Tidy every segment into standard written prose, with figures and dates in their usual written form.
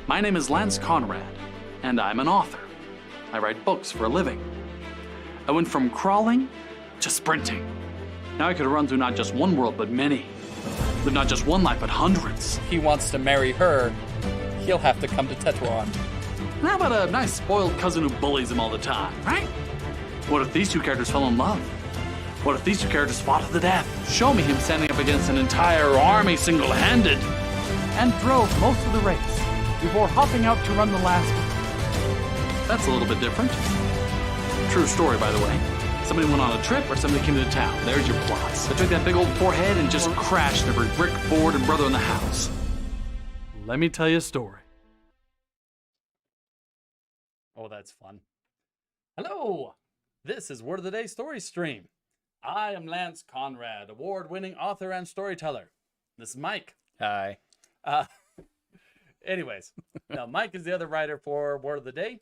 My name is Lance Conrad, and I'm an author. I write books for a living. I went from crawling to sprinting. Now I could run through not just one world, but many. Live not just one life, but hundreds. He wants to marry her. He'll have to come to Tetron. How about a nice spoiled cousin who bullies him all the time, right? What if these two characters fell in love? What if these two characters fought to the death? Show me him standing up against an entire army single-handed. And drove most of the race before hopping out to run the last one. That's a little bit different. True story, by the way. Somebody went on a trip or somebody came into town. There's your plots. They took that big old forehead and just crashed every brick, board, and brother in the house. Let me tell you a story. Oh, that's fun. Hello! This is Word of the Day Story Stream. I am Lance Conrad, award-winning author and storyteller. This is Mike. Hi. Anyways, now Mike is the other writer for Word of the Day.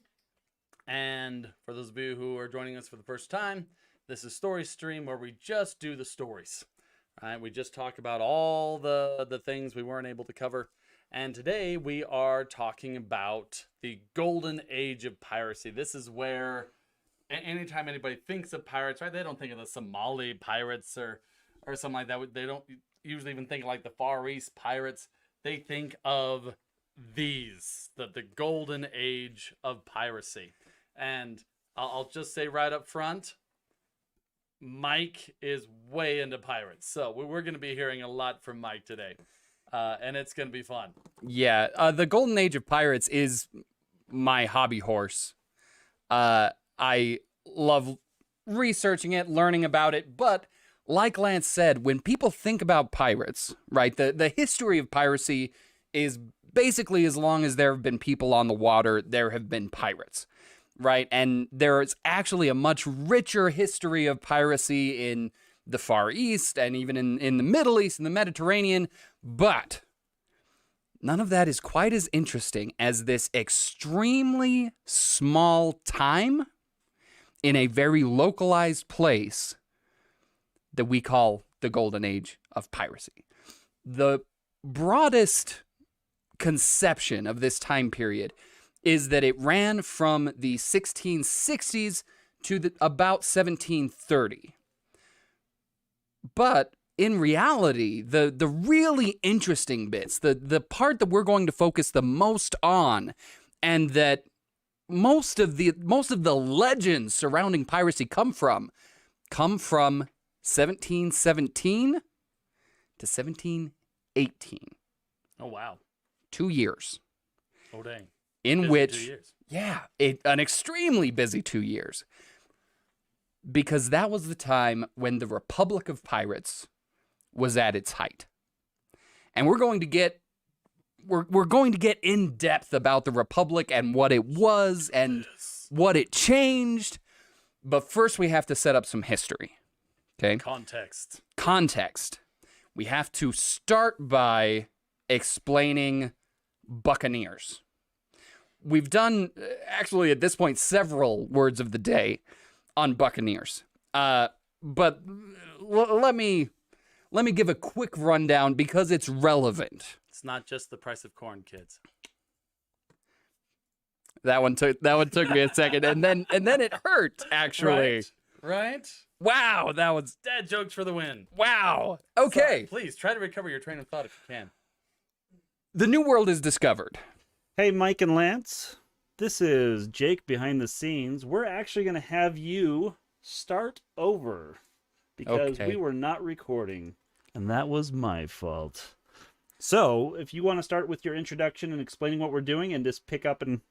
And for those of you who are joining us for the first time, this is Story Stream where we just do the stories. All right, we just talk about all the things we weren't able to cover. And today we are talking about the Golden Age of Piracy. This is where anytime anybody thinks of pirates, right, they don't think of the Somali pirates or something like that. They don't usually even think like the Far East pirates. They think of these, the Golden Age of Piracy. And I'll just say right up front, Mike is way into pirates. So we're going to be hearing a lot from Mike today. And it's going to be fun. Yeah, the Golden Age of Pirates is my hobby horse. I love researching it, learning about it, but like Lance said, when people think about pirates, right, the history of piracy is basically as long as there have been people on the water, there have been pirates, right? And there's actually a much richer history of piracy in the Far East and even in the Middle East and the Mediterranean, but none of that is quite as interesting as this extremely small time in a very localized place that we call the Golden Age of Piracy. The broadest conception of this time period is that it ran from the 1660s to about 1730. But in reality, the really interesting bits, the part that we're going to focus the most on, and that most of the legends surrounding piracy come from 1717 to 1718. Oh, wow. 2 years. Oh, dang. In Busy which, 2 years. yeah, an extremely busy 2 years. Because that was the time when the Republic of Pirates was at its height. And we're going to get in depth about the Republic and what it was and what it changed. But first we have to set up some history. Okay? Context. We have to start by explaining Buccaneers. We've done, actually at this point, several words of the day on Buccaneers. But let me give a quick rundown because it's relevant. It's not just the price of corn, kids. That one took me a second, and then it hurt, actually. Right? Wow, that was Dad jokes for the win. wow. Okay. Sorry, please try to recover your train of thought if you can. The New World is discovered. Hey, Mike and Lance. This is Jake behind the scenes. We're actually going to have you start over because Okay. we were not recording, and that was my fault. So, if you want to start with your introduction and explaining what we're doing, and just pick up and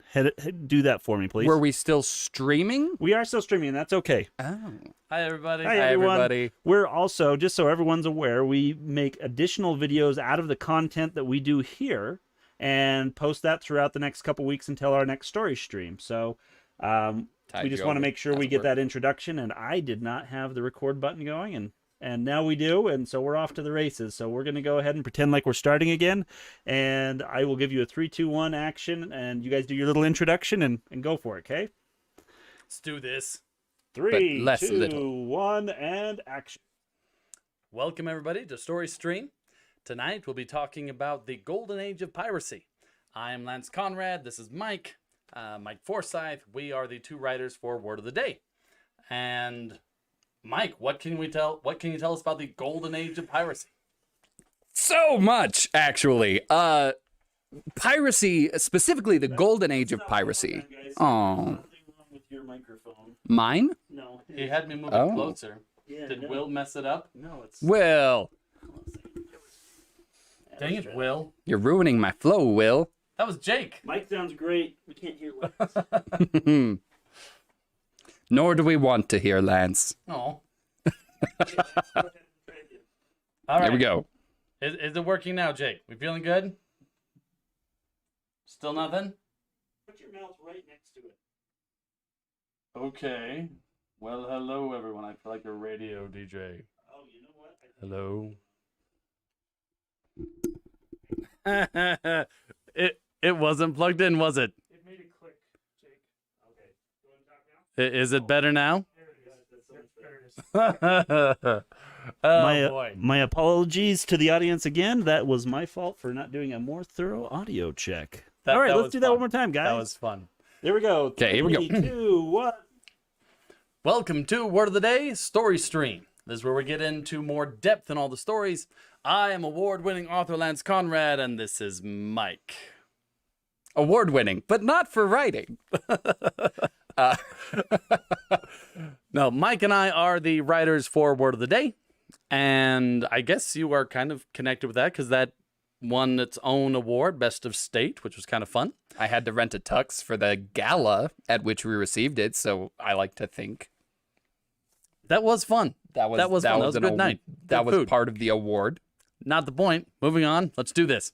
do that for me, please. Were we still streaming? We are still streaming, and that's okay. Oh. Hi, everybody. Hi, Hi, everyone. everybody. We're also, just so everyone's aware, we make additional videos out of the content that we do here and post that throughout the next couple weeks until our next story stream. So we just want to make sure we get that introduction, and I did not have the record button going, and now we do, and so we're off to the races. So we're going to go ahead and pretend like we're starting again, and I will give you a 3, 2, 1 action, and you guys do your little introduction and go for it, okay? Let's do this. 3, less 2, little. 1, and action. Welcome, everybody, to Story Stream. Tonight, we'll be talking about the Golden Age of Piracy. I am Lance Conrad. This is Mike, Mike Forsyth. We are the two writers for Word of the Day. And Mike, what can you tell us about the Golden Age of Piracy? So much, actually. Piracy, specifically the Golden Age of Piracy. Oh, Something wrong with your microphone. mine? No. He had me move Oh. it closer. Yeah, Did no. Will mess it up? No, it's. Will, Dang it, Will. you're ruining my flow, Will. That was Jake. Mike sounds great. We can't hear Lance. Nor do we want to hear Lance. Oh. All All right. There we go. Is it working now, Jake? We feeling good? Still nothing? Put your mouth right next to it. Okay. Well, hello, everyone. I feel like a radio DJ. Oh, you know what? Hello. It wasn't plugged in, was it? It made it click, Jake. Okay. You want to talk now? Is it better now? There it is. That's so much better. Oh, boy. My apologies to the audience again. That was my fault for not doing a more thorough audio check. All right, that let's was do that fun. one more time, guys. That was fun. There we go. Okay, here we go. 3, 2, 1. Welcome to Word of the Day Story Stream. This is where we get into more depth in all the stories. I am award-winning author Lance Conrad, and this is Mike. Award-winning, but not for writing. No, Mike and I are the writers for Word of the Day, and I guess you are kind of connected with that because that won its own award, Best of State, which was kind of fun. I had to rent a tux for the gala at which we received it, so I like to think That was fun. that was fun. That was a good night. That Good was food. part of the award. Not the point. Moving on. Let's do this.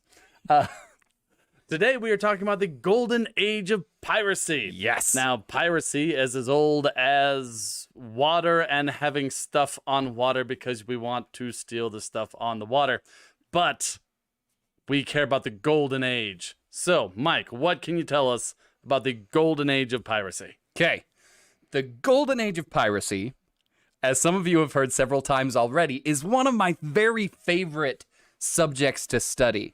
Today we are talking about the Golden Age of Piracy. Yes. Now, piracy is as old as water and having stuff on water because we want to steal the stuff on the water. But we care about the Golden Age. So, Mike, what can you tell us about the Golden Age of Piracy? Okay. The Golden Age of Piracy, as some of you have heard several times already, is one of my very favorite subjects to study.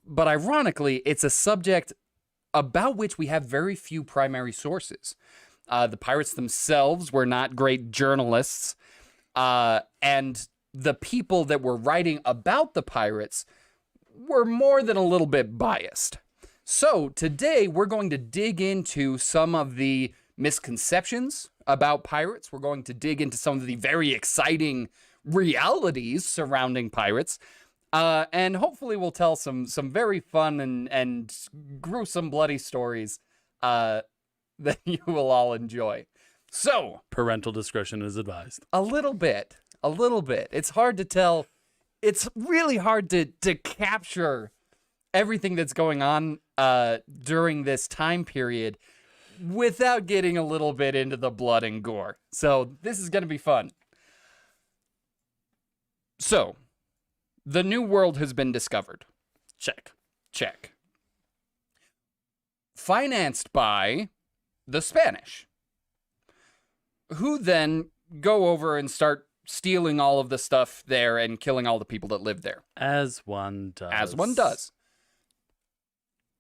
But ironically, it's a subject about which we have very few primary sources. The pirates themselves were not great journalists, and the people that were writing about the pirates were more than a little bit biased. So today we're going to dig into some of the misconceptions about pirates. We're going to dig into some of the very exciting realities surrounding pirates. And hopefully we'll tell some very fun and gruesome, bloody stories that you will all enjoy. So, Parental discretion is advised. a little bit. It's hard to tell. It's really hard to capture everything that's going on during this time period without getting a little bit into the blood and gore. So this is going to be fun. So, the New World has been discovered. Check. Check. Financed by the Spanish, who then go over and start stealing all of the stuff there and killing all the people that live there. As one does. As one does.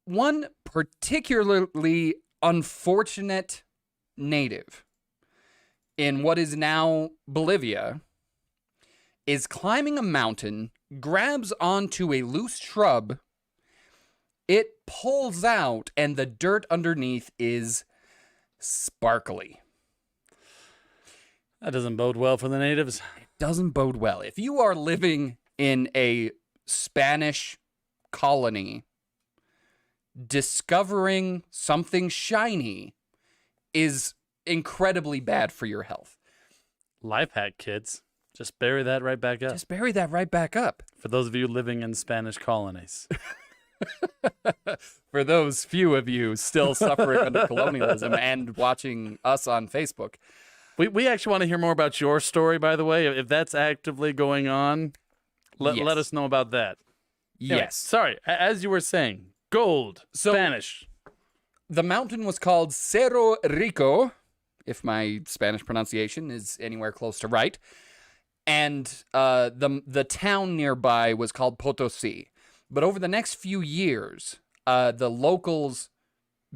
One particularly unfortunate native in what is now Bolivia is climbing a mountain, grabs onto a loose shrub, it pulls out, and the dirt underneath is sparkly. That doesn't bode well for the natives. Doesn't bode well. If you are living in a Spanish colony, discovering something shiny is incredibly bad for your health. Life hack, kids. Just bury that right back up. Just bury that right back up. For those of you living in Spanish colonies. For those few of you still suffering under colonialism and watching us on Facebook. We actually want to hear more about your story, by the way. If that's actively going on, let Yes. us know about that. Anyway, Yes. sorry, as you were saying, gold, Spanish. The mountain was called Cerro Rico, if my Spanish pronunciation is anywhere close to right. And the town nearby was called Potosi. But over the next few years, the locals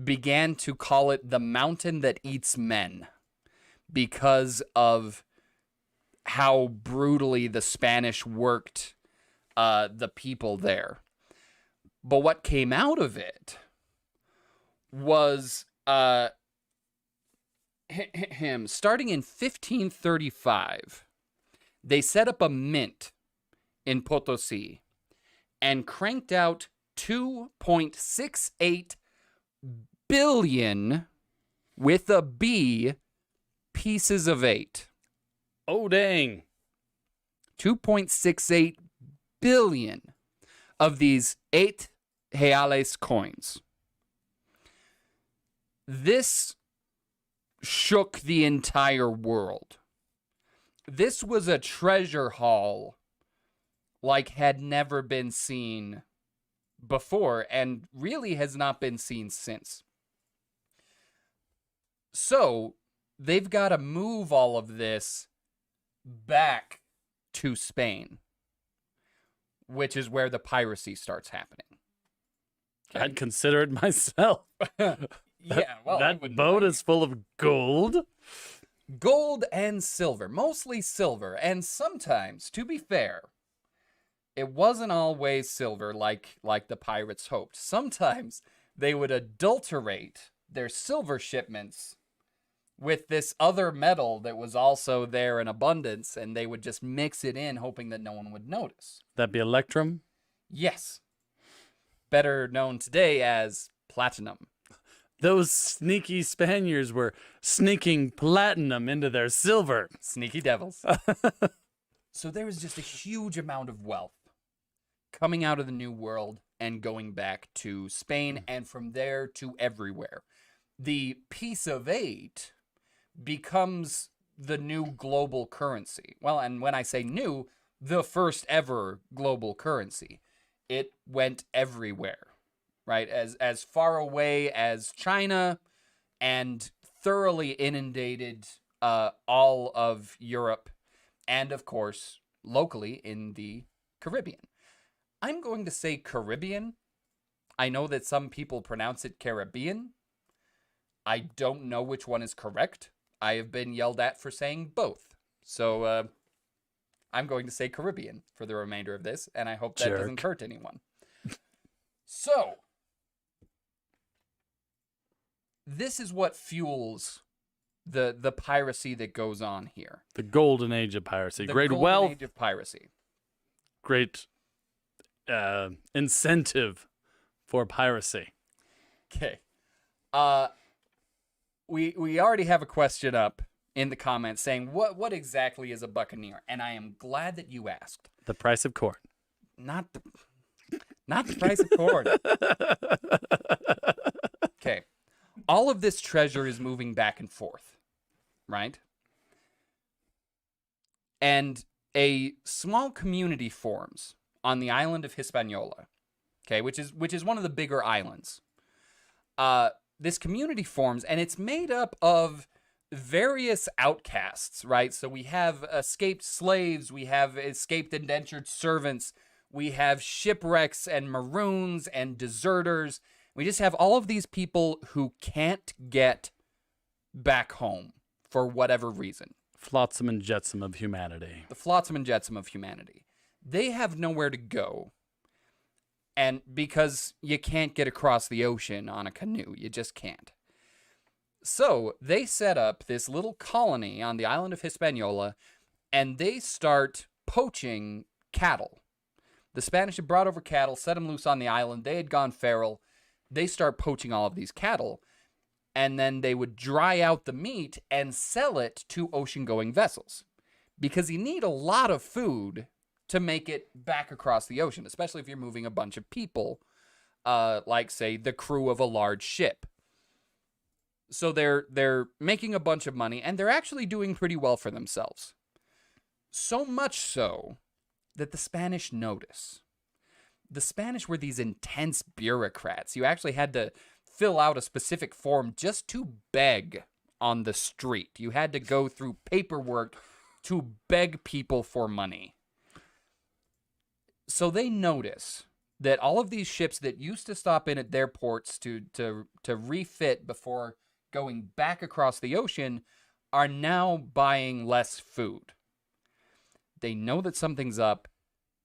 began to call it the mountain that eats men because of how brutally the Spanish worked the people there. But what came out of it was starting in 1535, they set up a mint in Potosi and cranked out 2.68 billion with a B pieces of 8. Oh, dang. 2.68 billion of these 8 reales coins. This shook the entire world. This was a treasure haul like had never been seen before and really has not been seen since. So they've got to move all of this back to Spain, which is where the piracy starts happening. I'd consider it myself. Yeah, well, that boat is full of gold. Gold and silver, mostly silver, and sometimes, to be fair, it wasn't always silver like the pirates hoped. Sometimes they would adulterate their silver shipments with this other metal that was also there in abundance, and they would just mix it in, hoping that no one would notice. That'd be electrum? Yes. Better known today as platinum. Those sneaky Spaniards were sneaking platinum into their silver. Sneaky devils. So there was just a huge amount of wealth coming out of the New World and going back to Spain, and from there to everywhere. The piece of 8 becomes the new global currency. Well, and when I say new, the first ever global currency. It went everywhere, right? As far away as China, and thoroughly inundated all of Europe, and of course, locally in the Caribbean. I'm going to say Caribbean. I know that some people pronounce it Caribbean. I don't know which one is correct. I have been yelled at for saying both. So I'm going to say Caribbean for the remainder of this, and I hope that doesn't hurt anyone. So, this is what fuels the piracy that goes on here. The Golden Age of Piracy. The Great Golden wealth. Age of Piracy. Great incentive for piracy. Okay. We already have a question up in the comments saying what exactly is a buccaneer, and I am glad that you asked. The price of corn. Not the price of corn. Okay. All of this treasure is moving back and forth, right? And a small community forms on the island of Hispaniola, okay, which is one of the bigger islands. This community forms, and it's made up of various outcasts, right? So we have escaped slaves, we have escaped indentured servants, we have shipwrecks and maroons and deserters. We just have all of these people who can't get back home for whatever reason. Flotsam and jetsam of humanity. The flotsam and jetsam of humanity. They have nowhere to go. And because you can't get across the ocean on a canoe, you just can't. So they set up this little colony on the island of Hispaniola, and they start poaching cattle. The Spanish had brought over cattle, set them loose on the island. They had gone feral. They start poaching all of these cattle, and then they would dry out the meat and sell it to ocean-going vessels, because you need a lot of food to make it back across the ocean, especially if you're moving a bunch of people, like, say, the crew of a large ship. So they're making a bunch of money, and they're actually doing pretty well for themselves. So much so that the Spanish notice. The Spanish were these intense bureaucrats. You actually had to fill out a specific form just to beg on the street. You had to go through paperwork to beg people for money. So they notice that all of these ships that used to stop in at their ports to refit before going back across the ocean are now buying less food. They know that something's up.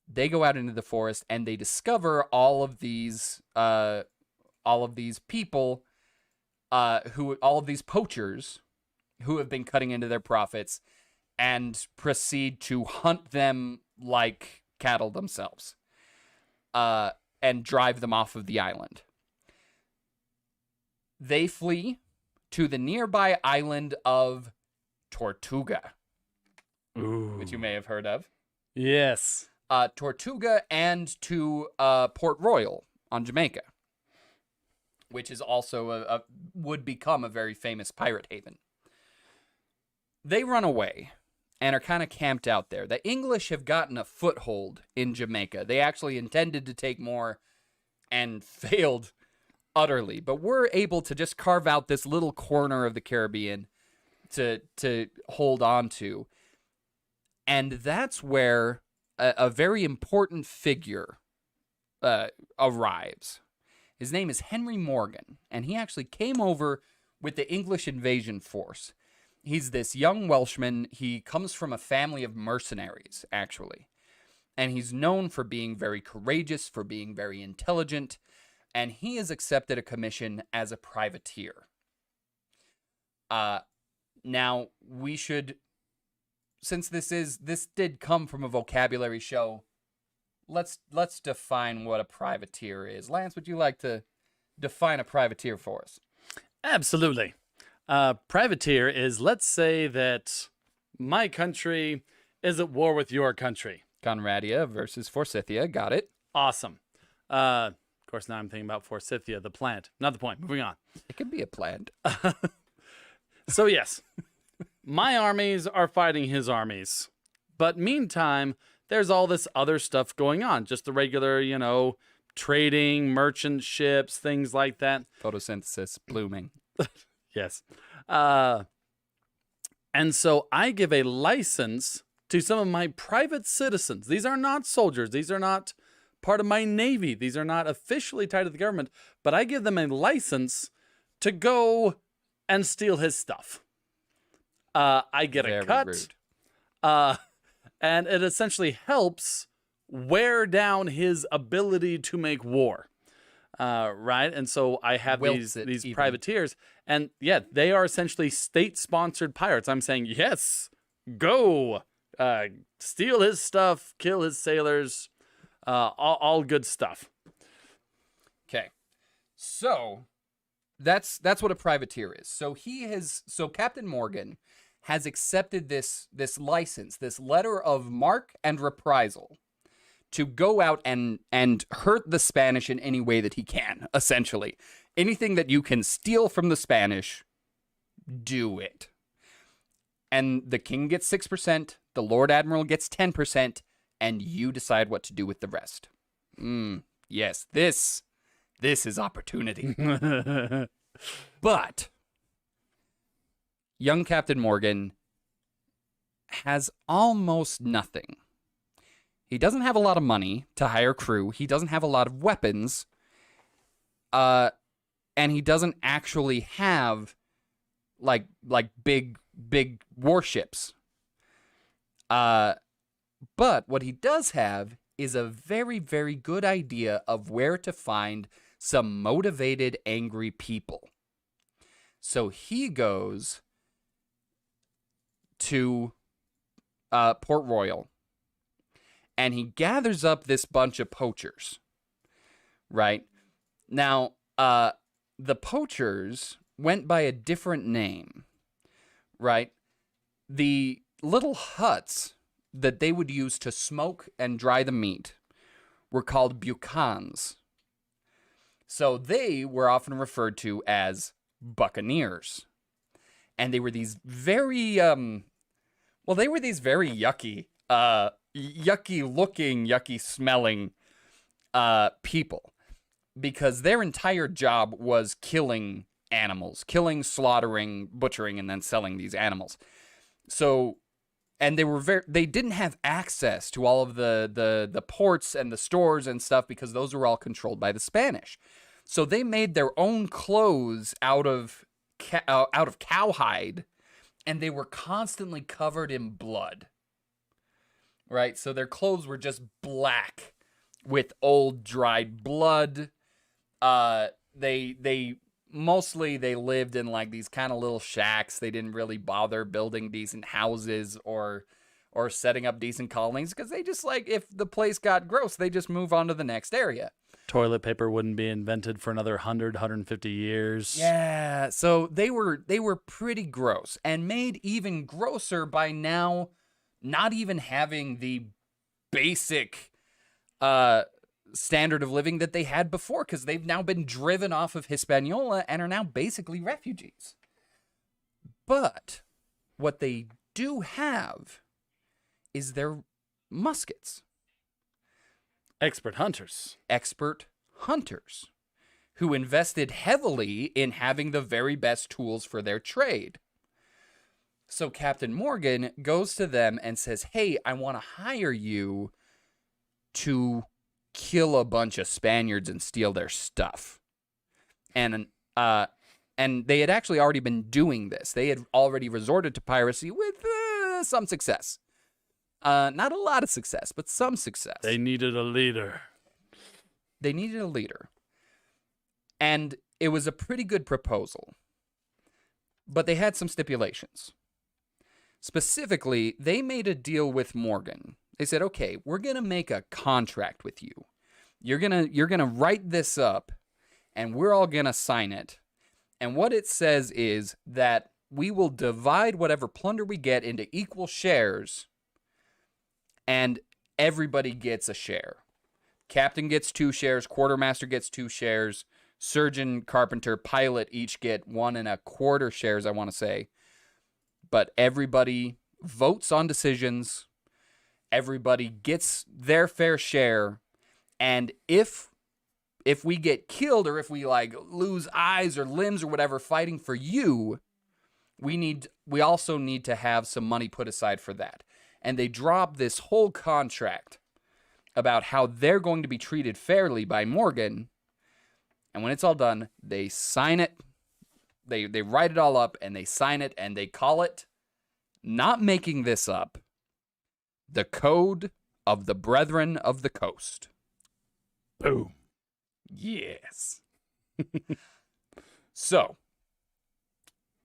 They go out into the forest and they discover all of these people, all of these poachers who have been cutting into their profits, and proceed to hunt them like cattle themselves, and drive them off of the island. They flee to the nearby island of Tortuga, which you may have heard of. Yes. Tortuga, and to Port Royal on Jamaica, which is also would become a very famous pirate haven. They run away and are kind of camped out there. The English have gotten a foothold in Jamaica. They actually intended to take more and failed utterly, but were able to just carve out this little corner of the Caribbean to hold on to. And that's where a very important figure arrives. His name is Henry Morgan, and he actually came over with the English invasion force. He's this young Welshman. He comes from a family of mercenaries, actually. And he's known for being very courageous, for being very intelligent, and he has accepted a commission as a privateer. Now, we should, since this did come from a vocabulary show, let's define what a privateer is. Lance, would you like to define a privateer for us? Absolutely. Privateer is, let's say that my country is at war with your country. Conradia versus Forsythia, got it. Awesome. Of course, now I'm thinking about Forsythia, the plant. Not the point. Moving on. It could be a plant. So yes, my armies are fighting his armies. But meantime, there's all this other stuff going on. Just the regular, trading, merchant ships, things like that. Photosynthesis, blooming. Yes. And so I give a license to some of my private citizens. These are not soldiers. These are not part of my navy. These are not officially tied to the government. But I give them a license to go and steal his stuff. I get Very a cut. rude. And it essentially helps wear down his ability to make war. Right? And so I have these privateers. And yeah, they are essentially state-sponsored pirates. I'm saying, yes, go. Steal his stuff, kill his sailors, all good stuff. Okay. So that's what a privateer is. So Captain Morgan has accepted this license, this letter of marque and reprisal, to go out and hurt the Spanish in any way that he can, essentially. Anything that you can steal from the Spanish, do it. And the king gets 6%, the Lord Admiral gets 10%, and you decide what to do with the rest. Yes, this is opportunity. But young Captain Morgan has almost nothing. He doesn't have a lot of money to hire crew. He doesn't have a lot of weapons. And he doesn't actually have like big warships. But what he does have is a very, very good idea of where to find some motivated, angry people. So he goes to Port Royal, and he gathers up this bunch of poachers, right? Now, the poachers went by a different name, right? The little huts that they would use to smoke and dry the meat were called bucans. So they were often referred to as Buccaneers. And they were these very, yucky, yucky looking, yucky smelling people. Because their entire job was killing animals, slaughtering, butchering, and then selling these animals. So and they didn't have access to all of the ports and the stores and stuff because those were all controlled by the Spanish. So they made their own clothes out of cowhide, and they were constantly covered in blood. Right? So their clothes were just black with old dried blood. They mostly lived in like these kind of little shacks. They didn't really bother building decent houses or setting up decent colonies because they just like, if the place got gross, they just move on to the next area. Toilet paper wouldn't be invented for another 150 years. Yeah, so they were pretty gross and made even grosser by now not even having the basic standard of living that they had before, because they've now been driven off of Hispaniola and are now basically refugees. But what they do have is their muskets. Expert hunters who invested heavily in having the very best tools for their trade. So Captain Morgan goes to them and says, hey, I want to hire you to kill a bunch of Spaniards and steal their stuff. And they had actually already been doing this. They had already resorted to piracy with some success. Not a lot of success, but some success. They needed a leader. And it was a pretty good proposal. But they had some stipulations. Specifically, they made a deal with Morgan. They said, okay, we're going to make a contract with you. You're going to write this up, and we're all going to sign it. And what it says is that we will divide whatever plunder we get into equal shares, and everybody gets a share. Captain gets 2 shares, quartermaster gets 2 shares, surgeon, carpenter, pilot each get 1 1/4 shares, I want to say. But everybody votes on decisions. Everybody gets their fair share. And if we get killed, or if we like lose eyes or limbs or whatever fighting for you, we also need to have some money put aside for that. And they drop this whole contract about how they're going to be treated fairly by Morgan. And when it's all done, they sign it. They write it all up and they sign it, and they call it, not making this up, the Code of the Brethren of the Coast. Boom. Yes. So,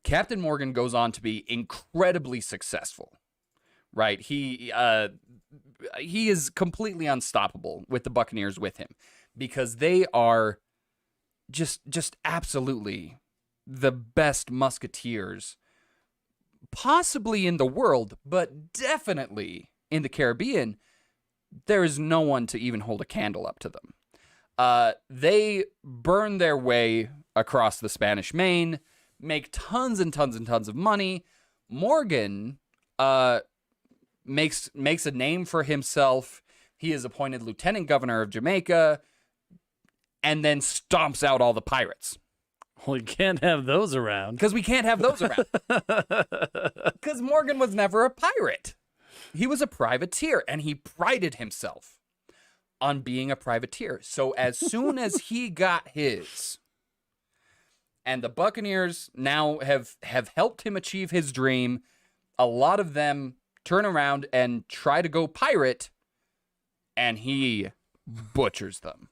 Captain Morgan goes on to be incredibly successful, right? He is completely unstoppable with the Buccaneers with him, because they are just absolutely the best musketeers possibly in the world, but definitely in the Caribbean. There is no one to even hold a candle up to them. They burn their way across the Spanish Main, make tons and tons and tons of money. Morgan makes a name for himself. He is appointed lieutenant governor of Jamaica, and then stomps out all the pirates. Well, you can't have those around. Because we can't have those around. Because Morgan was never a pirate. He was a privateer, and he prided himself on being a privateer. So as soon as he got his, and the Buccaneers now have helped him achieve his dream, a lot of them turn around and try to go pirate, and he butchers them.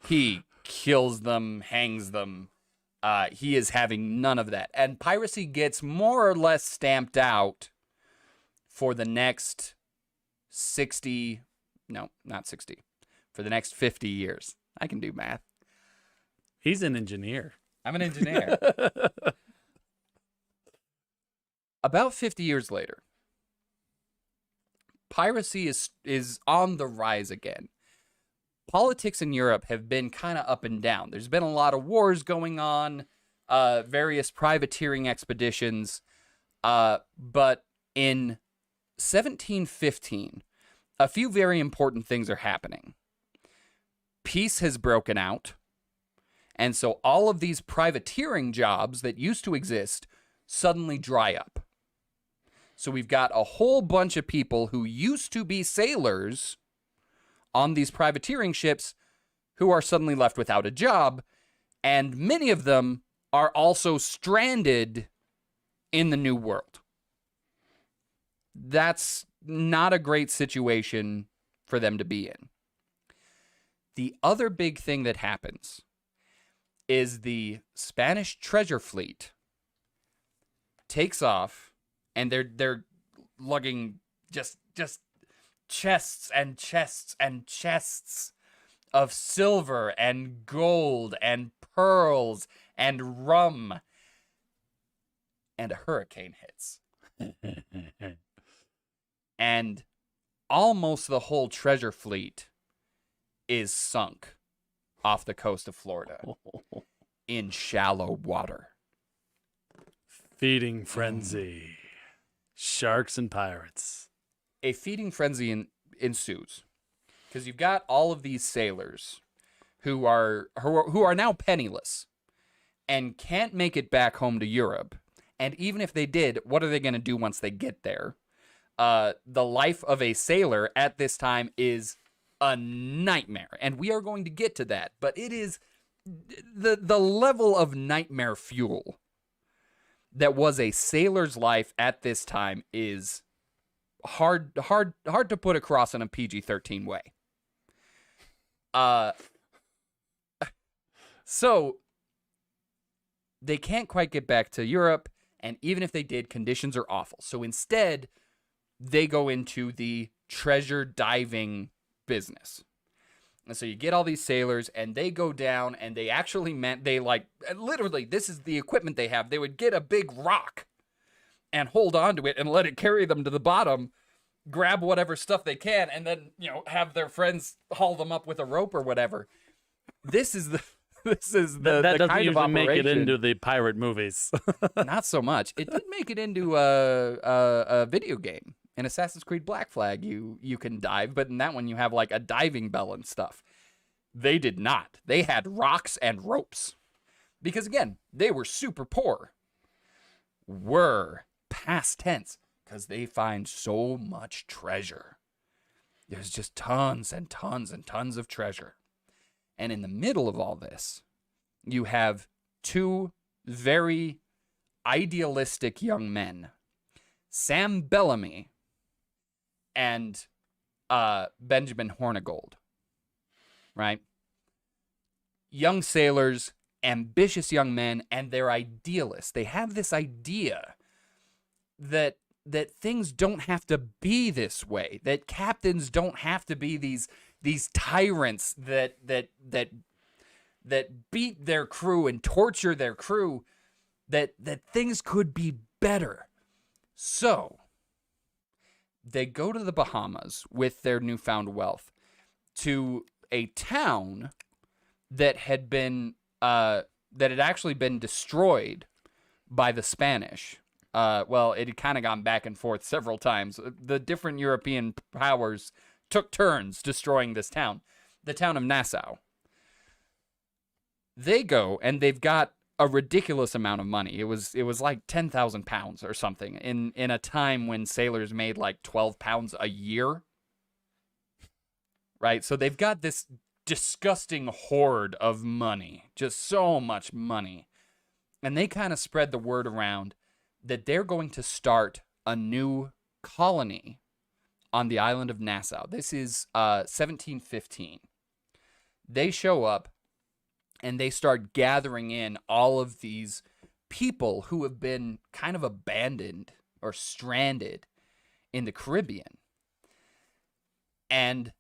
He kills them, hangs them. He is having none of that. And piracy gets more or less stamped out for the next 60, no, not 60, for the next 50 years. I can do math. He's an engineer. I'm an engineer. About 50 years later, piracy is on the rise again. Politics in Europe have been kind of up and down. There's been a lot of wars going on, various privateering expeditions, but in 1715, a few very important things are happening. Peace has broken out, and so all of these privateering jobs that used to exist suddenly dry up. So we've got a whole bunch of people who used to be sailors on these privateering ships who are suddenly left without a job, and many of them are also stranded in the New World. That's not a great situation for them to be in. The other big thing that happens is the Spanish treasure fleet takes off, and they're lugging just chests and chests and chests of silver and gold and pearls and rum, and a hurricane hits. And almost the whole treasure fleet is sunk off the coast of Florida in shallow water. Feeding frenzy. Sharks and pirates. A feeding frenzy ensues because you've got all of these sailors who are now penniless and can't make it back home to Europe. And even if they did, what are they going to do once they get there? The life of a sailor at this time is a nightmare, and we are going to get to that. But it is the level of nightmare fuel that was a sailor's life at this time is hard to put across in a PG-13 way. So they can't quite get back to Europe, and even if they did, conditions are awful. So instead, they go into the treasure diving business. And so you get all these sailors, and they go down, and they actually literally, this is the equipment they have. They would get a big rock and hold on to it and let it carry them to the bottom, grab whatever stuff they can, and then, have their friends haul them up with a rope or whatever. This is the that the doesn't kind of usually operation. make it into the pirate movies. Not so much. It did make it into a video game. In Assassin's Creed Black Flag, you can dive, but in that one you have like a diving bell and stuff. They did not. They had rocks and ropes. Because again, they were super poor. Were past tense, because they find so much treasure. There's just tons and tons and tons of treasure. And in the middle of all this, you have two very idealistic young men, Sam Bellamy and Benjamin Hornigold, right? Young sailors, ambitious young men, and they're idealists. They have this idea that things don't have to be this way, that captains don't have to be these tyrants that beat their crew and torture their crew, that things could be better. So they go to the Bahamas with their newfound wealth to a town that had actually been destroyed by the Spanish. Well, it had kind of gone back and forth several times. The different European powers took turns destroying this town, the town of Nassau. They go, and they've got a ridiculous amount of money. It was like 10,000 pounds or something in a time when sailors made like 12 pounds a year. Right? So they've got this disgusting hoard of money, just so much money. And they kind of spread the word around that they're going to start a new colony on the island of Nassau. This is 1715. They show up, and they start gathering in all of these people who have been kind of abandoned or stranded in the Caribbean. And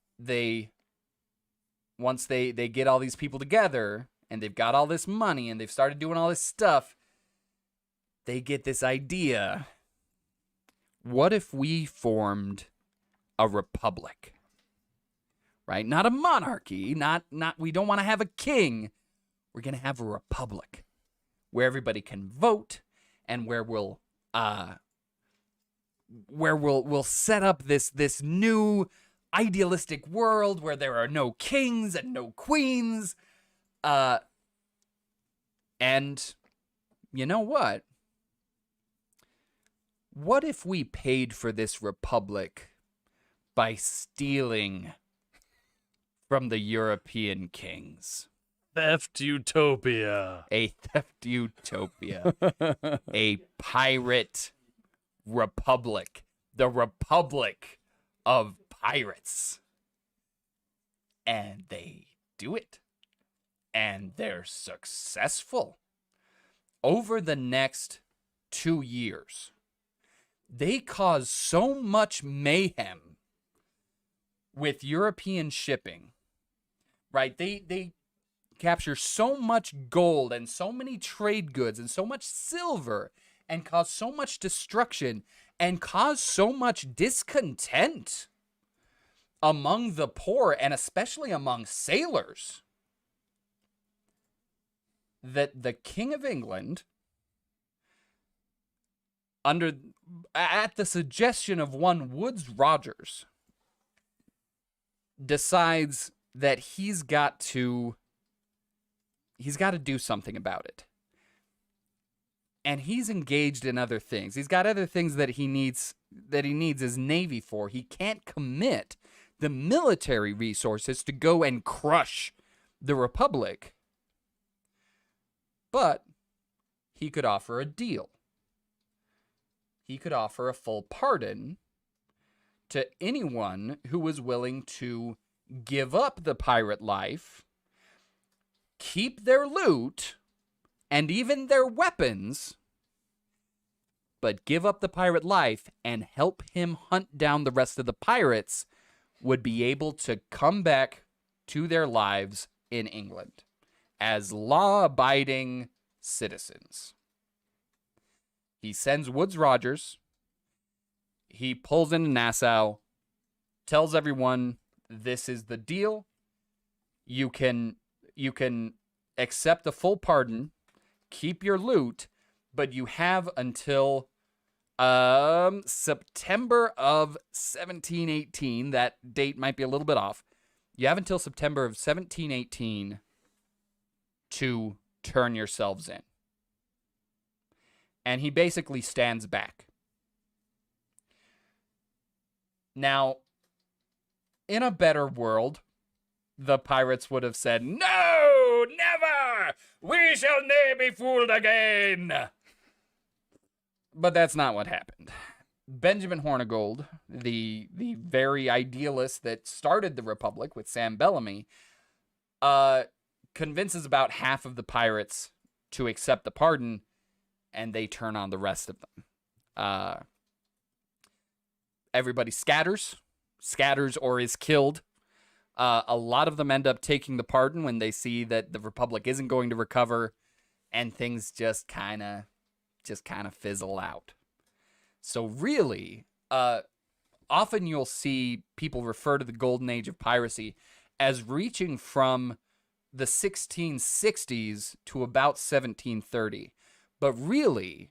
once they get all these people together, and they've got all this money, and they've started doing all this stuff, they get this idea. What if we formed a republic? Right? Not a monarchy, not we don't want to have a king. We're going to have a republic where everybody can vote, and where we'll set up this new idealistic world where there are no kings and no queens. And you know what? what if we paid for this republic by stealing from the European kings? Theft utopia. A theft utopia. A pirate republic. The Republic of Pirates. And they do it. And they're successful. Over the next 2 years, they cause so much mayhem with European shipping, right? They capture so much gold and so many trade goods and so much silver and cause so much destruction and cause so much discontent among the poor and especially among sailors that the King of England, at the suggestion of one Woodes Rogers, decides that he's got to do something about it. And he's engaged in other things. He's got other things that he needs his navy for. He can't commit the military resources to go and crush the Republic. But he could offer a deal. He could offer a full pardon to anyone who was willing to give up the pirate life, keep their loot, and even their weapons, but give up the pirate life and help him hunt down the rest of the pirates, would be able to come back to their lives in England as law-abiding citizens. He sends Woodes Rogers. He pulls into Nassau, tells everyone, this is the deal. You can accept a full pardon, keep your loot, but you have until September of 1718. That date might be a little bit off. You have until September of 1718 to turn yourselves in. And he basically stands back. Now, in a better world, the pirates would have said, "No, never! We shall ne'er be fooled again!" But that's not what happened. Benjamin Hornigold, the very idealist that started the Republic with Sam Bellamy, convinces about half of the pirates to accept the pardon, and they turn on the rest of them. Everybody scatters or is killed. A lot of them end up taking the pardon when they see that the Republic isn't going to recover, and things just kind of fizzle out. So really, often you'll see people refer to the Golden Age of Piracy as reaching from the 1660s to about 1730. But really,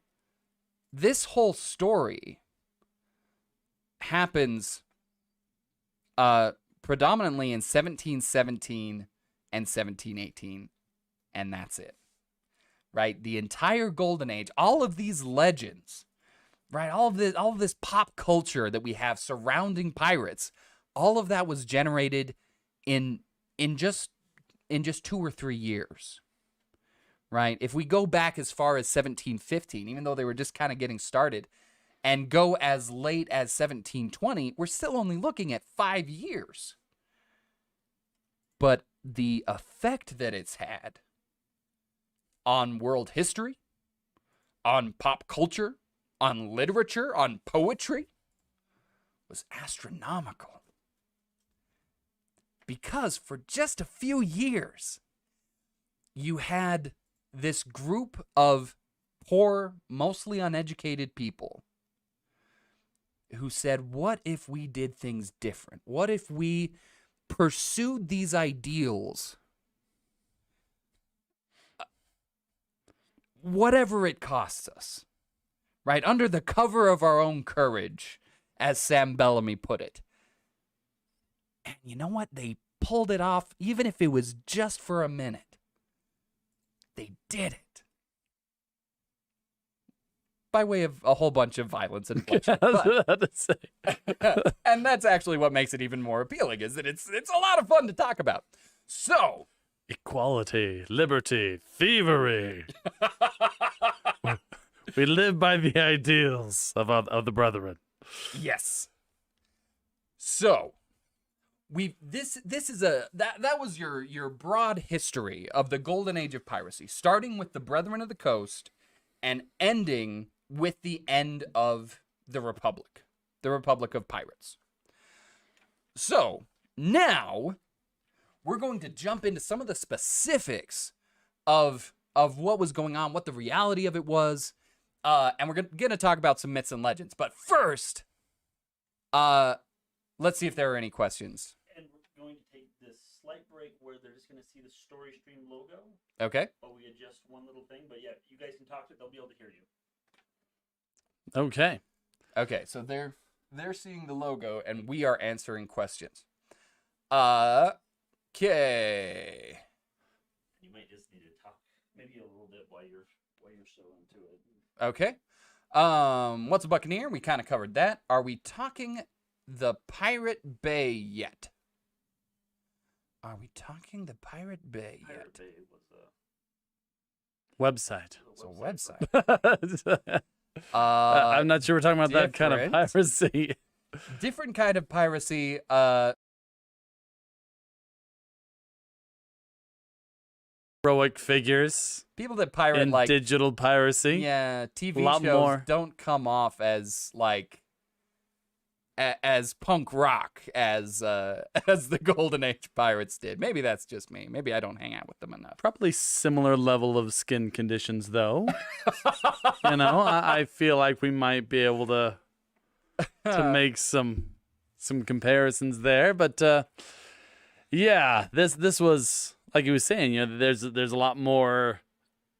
this whole story happens predominantly in 1717 and 1718, and that's it. Right? The entire Golden Age, all of these legends, right? All of this pop culture that we have surrounding pirates, all of that was generated in just 2 or 3 years. Right? If we go back as far as 1715, even though they were just kind of getting started, and go as late as 1720, we're still only looking at 5 years. But the effect that it's had on world history, on pop culture, on literature, on poetry, was astronomical. Because for just a few years, you had this group of poor, mostly uneducated people who said, what if we did things different? What if we pursued these ideals, whatever it costs us, right? Under the cover of our own courage, as Sam Bellamy put it. And you know what? They pulled it off, even if it was just for a minute. They did it. by way of a whole bunch of violence and bloodshed. I was about to say. And that's actually what makes it even more appealing, is that it's a lot of fun to talk about. So, Equality, liberty, thievery. We live by the ideals of the brethren. yes. So, this is that was your broad history of the Golden Age of Piracy, starting with the Brethren of the Coast and ending with the end of the Republic of Pirates. So, now we're going to jump into some of the specifics of what was going on, what the reality of it was, and we're going to talk about some myths and legends. But first, let's see if there are any questions. And we're going to take this slight break where they're just going to see the story stream logo. Okay. But we adjust one little thing. But yeah, you guys can talk to it. They'll be able to hear you. Okay. Okay, so they're seeing the logo and we are answering questions. Okay. You might just need to talk maybe a little bit while you're so into it. Okay. What's a Buccaneer? We kind of covered that. Are we talking the Pirate Bay yet? Are we talking the Pirate Bay yet? Pirate Bay was Website. It's a website. I'm not sure we're talking about that kind of different. piracy. Different kind of piracy. Heroic figures People that pirate in like digital piracy. yeah, TV Lot shows more. don't come off as like as punk rock as the Golden Age pirates did. Maybe that's just me. Maybe I don't hang out with them enough. Probably similar level of skin conditions, though. I feel like we might be able to make some comparisons there. But yeah, this was, like he was saying, there's a lot more.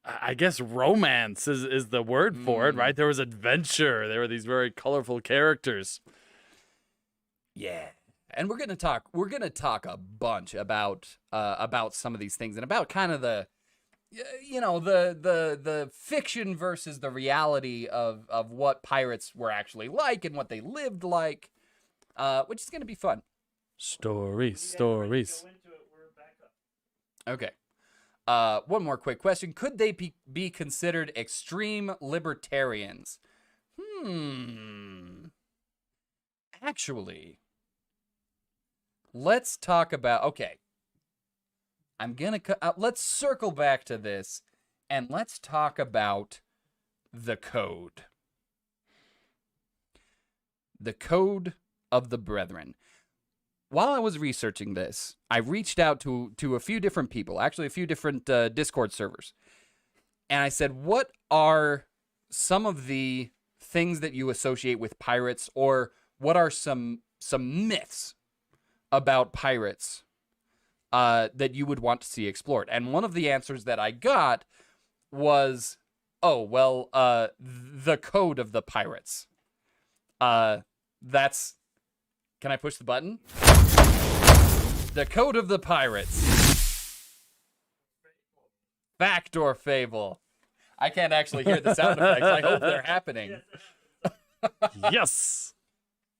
I guess romance is the word for it, right? There was adventure. There were these very colorful characters. Yeah. And we're gonna talk a bunch about some of these things and about kind of the the fiction versus the reality of what pirates were actually like and what they lived like, which is gonna be fun. Stories. Okay. One more quick question. Could they be considered extreme libertarians? Actually, let's talk about, okay. Let's circle back to this and let's talk about the code. The Code of the Brethren. While I was researching this, I reached out to a few different people, actually a few different Discord servers. And I said, what are some of the things that you associate with pirates, or what are some myths about pirates that you would want to see explored? And one of the answers that I got was, the Code of the Pirates. That's... Can I push the button? The Code of the Pirates. Fact or fable? I can't actually hear the sound effects. I hope they're happening. Yes.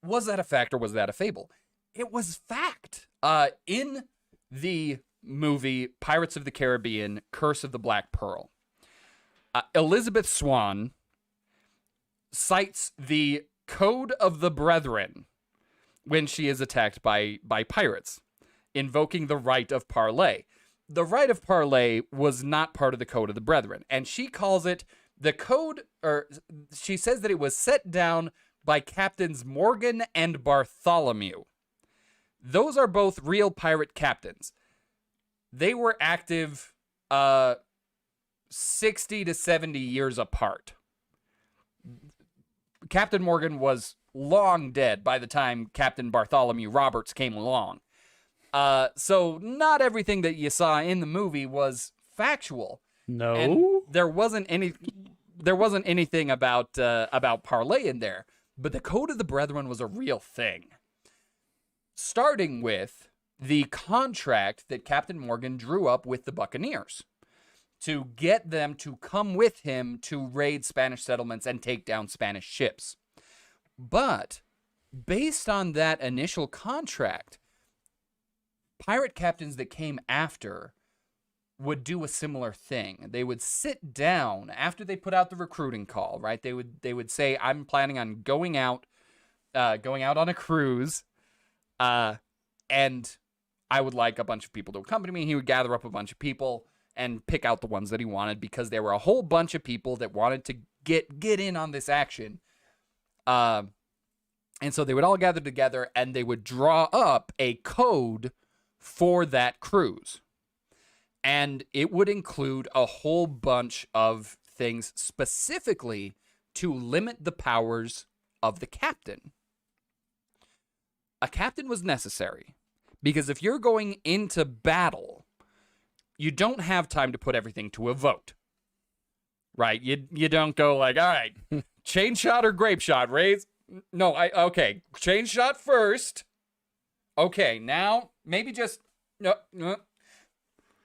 Was that a fact or was that a fable? It was fact. In the movie Pirates of the Caribbean, Curse of the Black Pearl, Elizabeth Swann cites the Code of the Brethren when she is attacked by pirates, invoking the right of parley. The right of parley was not part of the Code of the Brethren, and she calls it the code, or she says that it was set down by Captains Morgan and Bartholomew. Those are both real pirate captains. They were active 60 to 70 years apart. Captain Morgan was long dead by the time Captain Bartholomew Roberts came along. So not everything that you saw in the movie was factual. No. And there wasn't anything about parlay in there. But the Code of the Brethren was a real thing. Starting with the contract that Captain Morgan drew up with the Buccaneers. to get them to come with him to raid Spanish settlements and take down Spanish ships. But based on that initial contract, pirate captains that came after would do a similar thing. They would sit down after they put out the recruiting call, right? They would say, "I'm planning on going out on a cruise, and I would like a bunch of people to accompany me." He would gather up a bunch of people and pick out the ones that he wanted, because there were a whole bunch of people that wanted to get in on this action. And so they would all gather together and they would draw up a code for that cruise. And it would include a whole bunch of things specifically to limit the powers of the captain. A captain was necessary because if you're going into battle, you don't have time to put everything to a vote, right? You don't go like, all right, chain shot or grape shot, raise. No, okay, chain shot first. Okay, now maybe just no.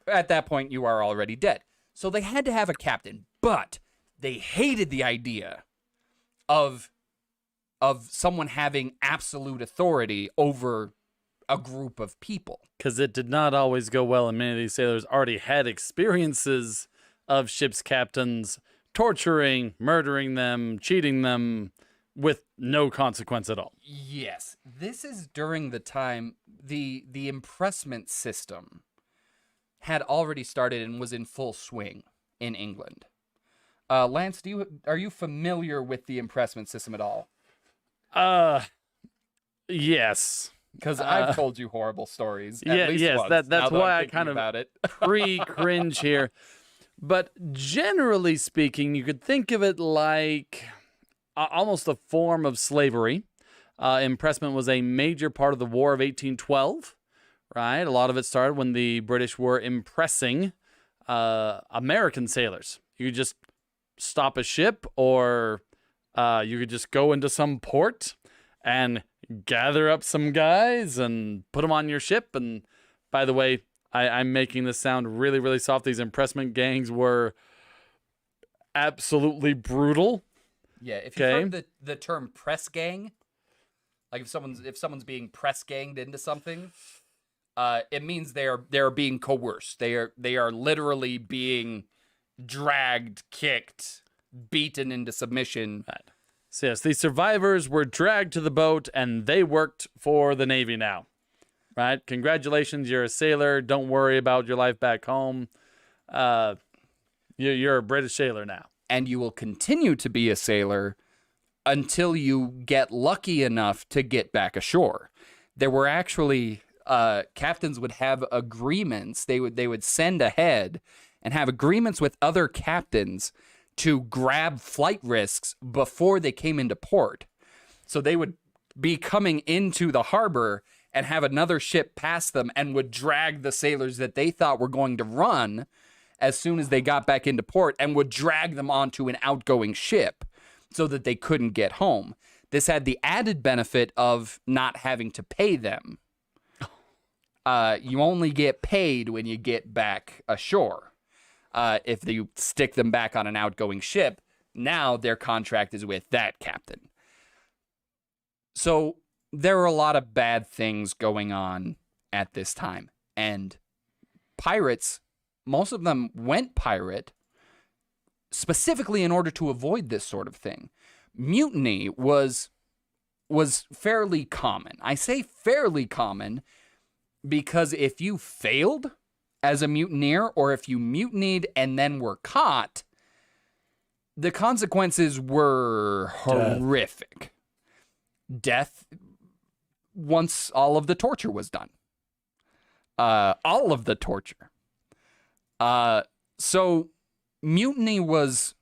At that point, you are already dead. So they had to have a captain, but they hated the idea of someone having absolute authority over a group of people. Because it did not always go well, and many of these sailors already had experiences of ship's captains torturing, murdering them, cheating them with no consequence at all. Yes, this is during the time the impressment system had already started and was in full swing in England. Lance, are you familiar with the impressment system at all? Yes. Because I've told you horrible stories. Yes, once, that's why I kind of about it. pre-cringe here. But generally speaking, you could think of it like almost a form of slavery. Impressment was a major part of the War of 1812. Right, a lot of it started when the British were impressing American sailors. You could just stop a ship, or you could just go into some port and gather up some guys and put them on your ship. And by the way, I'm making this sound really, really soft. These impressment gangs were absolutely brutal. Yeah, if you've heard the term press gang, like if someone's being press ganged into something. It means they're being coerced. They are literally being dragged, kicked, beaten into submission. Right. So yes, these survivors were dragged to the boat, and they worked for the Navy now. Right? Congratulations, you're a sailor. Don't worry about your life back home. You're a British sailor now, and you will continue to be a sailor until you get lucky enough to get back ashore. There were actually captains would have agreements. They would send ahead and have agreements with other captains to grab flight risks before they came into port. So they would be coming into the harbor and have another ship pass them and would drag the sailors that they thought were going to run as soon as they got back into port, and would drag them onto an outgoing ship so that they couldn't get home. This had the added benefit of not having to pay them. You only get paid when you get back ashore. If you stick them back on an outgoing ship, now their contract is with that captain. So there were a lot of bad things going on at this time. And pirates, most of them went pirate specifically in order to avoid this sort of thing. Mutiny was fairly common. I say fairly common because if you failed as a mutineer, or if you mutinied and then were caught, the consequences were horrific. Death once all of the torture was done. All of the torture. So mutiny was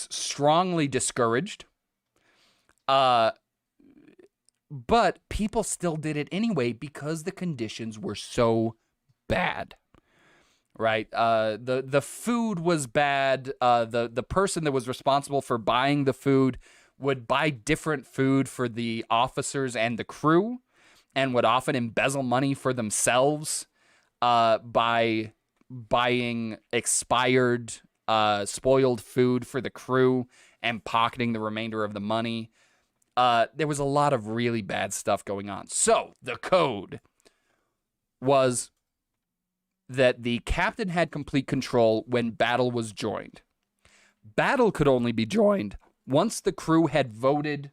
strongly discouraged. But people still did it anyway because the conditions were so bad, right? The food was bad. The person that was responsible for buying the food would buy different food for the officers and the crew, and would often embezzle money for themselves by buying expired, spoiled food for the crew and pocketing the remainder of the money. There was a lot of really bad stuff going on. So the code was that the captain had complete control when battle was joined. Battle could only be joined once the crew had voted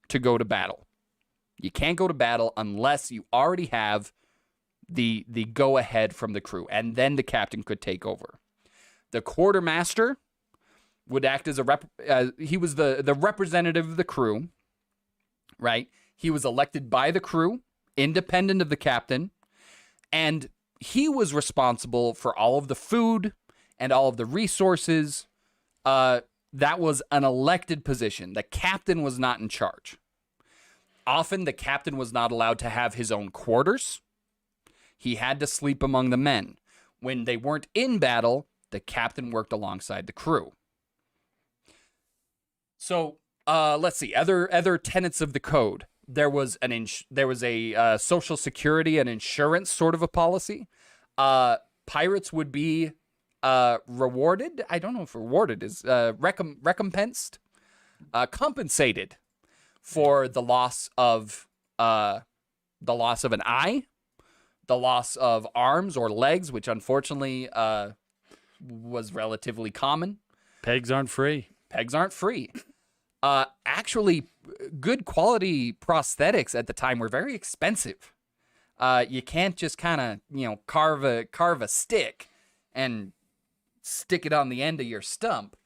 to go to battle. You can't go to battle unless you already have the go-ahead from the crew, and then the captain could take over. The quartermaster would act as he was the representative of the crew, right? He was elected by the crew, independent of the captain, and he was responsible for all of the food and all of the resources. That was an elected position. The captain was not in charge. Often the captain was not allowed to have his own quarters. He had to sleep among the men. When they weren't in battle, the captain worked alongside the crew. So let's see, other tenets of the code. There was a social security and insurance sort of a policy. Pirates would be rewarded. I don't know if rewarded is recompensed, compensated for the loss of an eye, the loss of arms or legs, which unfortunately was relatively common. Pegs aren't free. Pegs aren't free. Actually, good quality prosthetics at the time were very expensive. You can't just kind of, carve a stick and stick it on the end of your stump.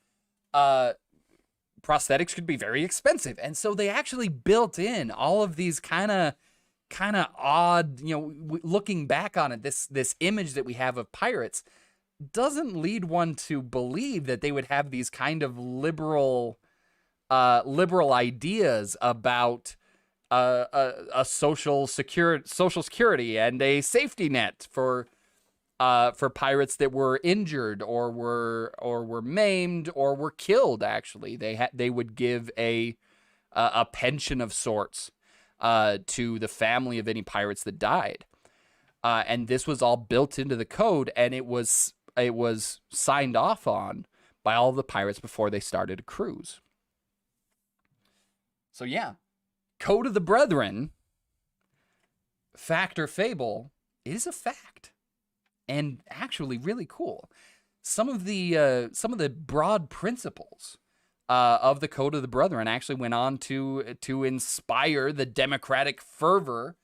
Prosthetics could be very expensive, and so they actually built in all of these kind of odd, looking back on it, this image that we have of pirates doesn't lead one to believe that they would have these kind of liberal ideas about a social security and a safety net for pirates that were injured or were maimed or were killed. Actually, they would give a pension of sorts to the family of any pirates that died, and this was all built into the code, and it was signed off on by all of the pirates before they started a cruise. So yeah, Code of the Brethren, fact or fable, is a fact, and actually really cool. Some of the broad principles of the Code of the Brethren actually went on to inspire the democratic fervor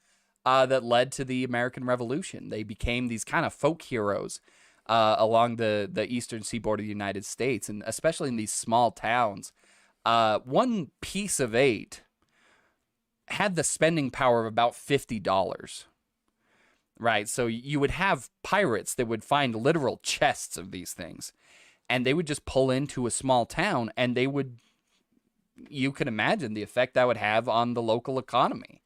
that led to the American Revolution. They became these kind of folk heroes along the eastern seaboard of the United States, and especially in these small towns. One piece of 8 had the spending power of about $50. Right, so you would have pirates that would find literal chests of these things, and they would just pull into a small town, and you can imagine the effect that would have on the local economy.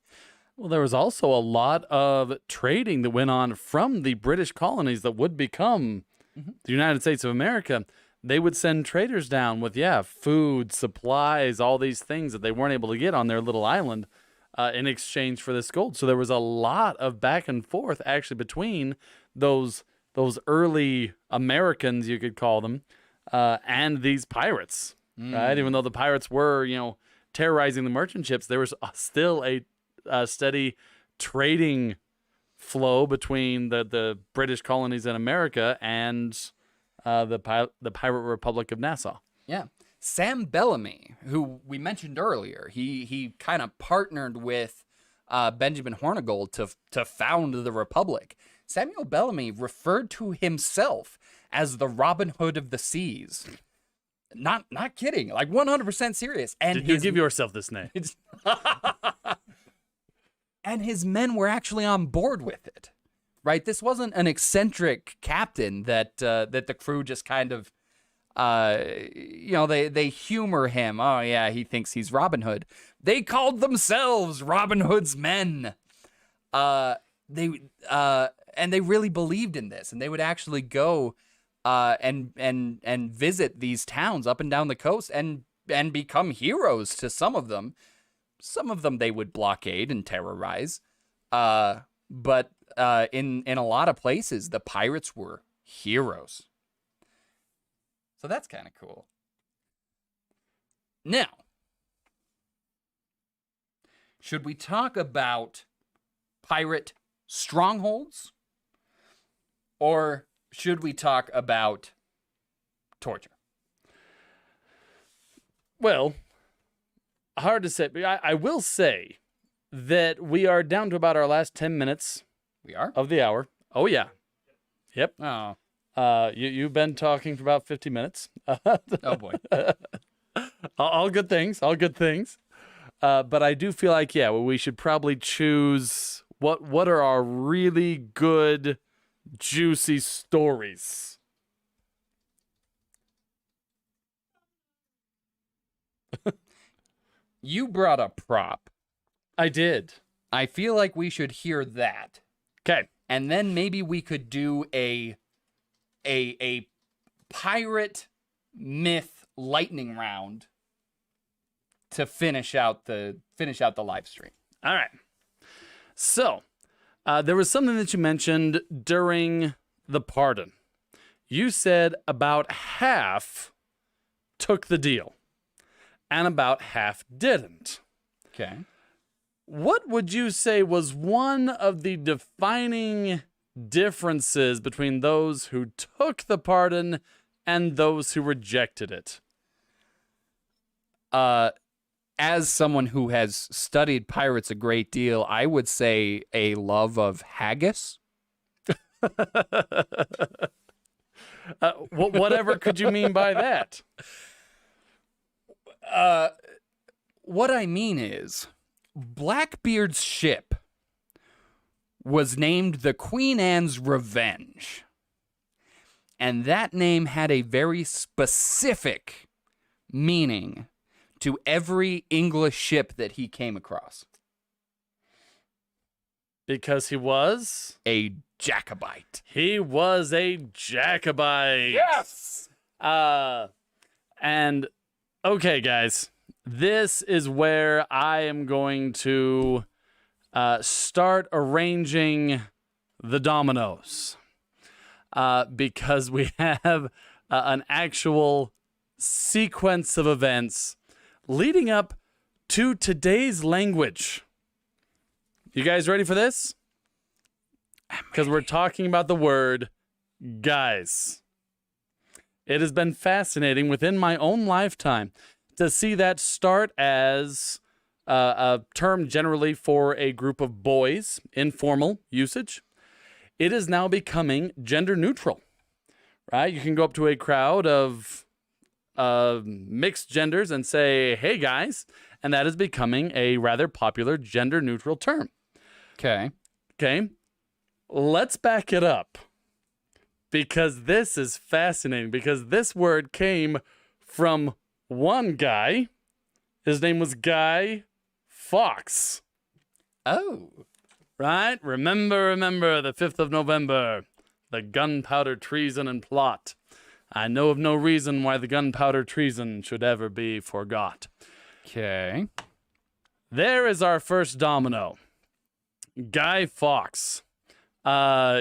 Well, there was also a lot of trading that went on from the British colonies that would become the United States of America. They would send traders down with, food, supplies, all these things that they weren't able to get on their little island in exchange for this gold. So there was a lot of back and forth actually between those early Americans, you could call them, and these pirates, right? Even though the pirates were, terrorizing the merchant ships, there was still a steady trading flow between the British colonies in America and the Pirate Republic of Nassau. Yeah. Sam Bellamy, who we mentioned earlier, he kind of partnered with Benjamin Hornigold to found the Republic. Samuel Bellamy referred to himself as the Robin Hood of the seas. Not kidding, like 100% serious. And Did you give yourself this name? And his men were actually on board with it, right? This wasn't an eccentric captain that the crew just kind of, they humor him. Oh yeah, he thinks he's Robin Hood. They called themselves Robin Hood's men. They really believed in this, and they would actually go and visit these towns up and down the coast and become heroes to some of them. Some of them they would blockade and terrorize. But in a lot of places, the pirates were heroes. So that's kind of cool. Now, should we talk about pirate strongholds? Or should we talk about torture? Well, hard to say. But I will say that we are down to about our last 10 minutes We are? of the hour. Oh, yeah. Yep. Oh, You've been talking for about 50 minutes. oh boy. All good things. All good things. But I do feel like, yeah, well, we should probably choose what are our really good, juicy stories. You brought a prop. I did. I feel like we should hear that. Okay. And then maybe we could do a pirate myth lightning round to finish out the live stream. All right. So, there was something that you mentioned during the pardon. You said about half took the deal and about half didn't. Okay. What would you say was one of the defining differences between those who took the pardon and those who rejected it? As someone who has studied pirates a great deal, I would say a love of haggis. Whatever could you mean by that? What I mean is, Blackbeard's ship was named the Queen Anne's Revenge. And that name had a very specific meaning to every English ship that he came across. Because he was? A Jacobite. He was a Jacobite. Yes! And, okay, guys, this is where I am going to start arranging the dominoes. Because we have an actual sequence of events leading up to today's language. You guys ready for this? Because we're talking about the word guys. It has been fascinating within my own lifetime to see that start as a term generally for a group of boys, informal usage. It is now becoming gender neutral, right? You can go up to a crowd of mixed genders and say, hey guys, and that is becoming a rather popular gender neutral term. Okay. Okay. Let's back it up because this is fascinating because this word came from one guy. His name was Guy Fawkes. Oh. Right? Remember the 5th of November, the gunpowder treason and plot. I know of no reason why the gunpowder treason should ever be forgot. Okay. There is our first domino. Guy Fawkes.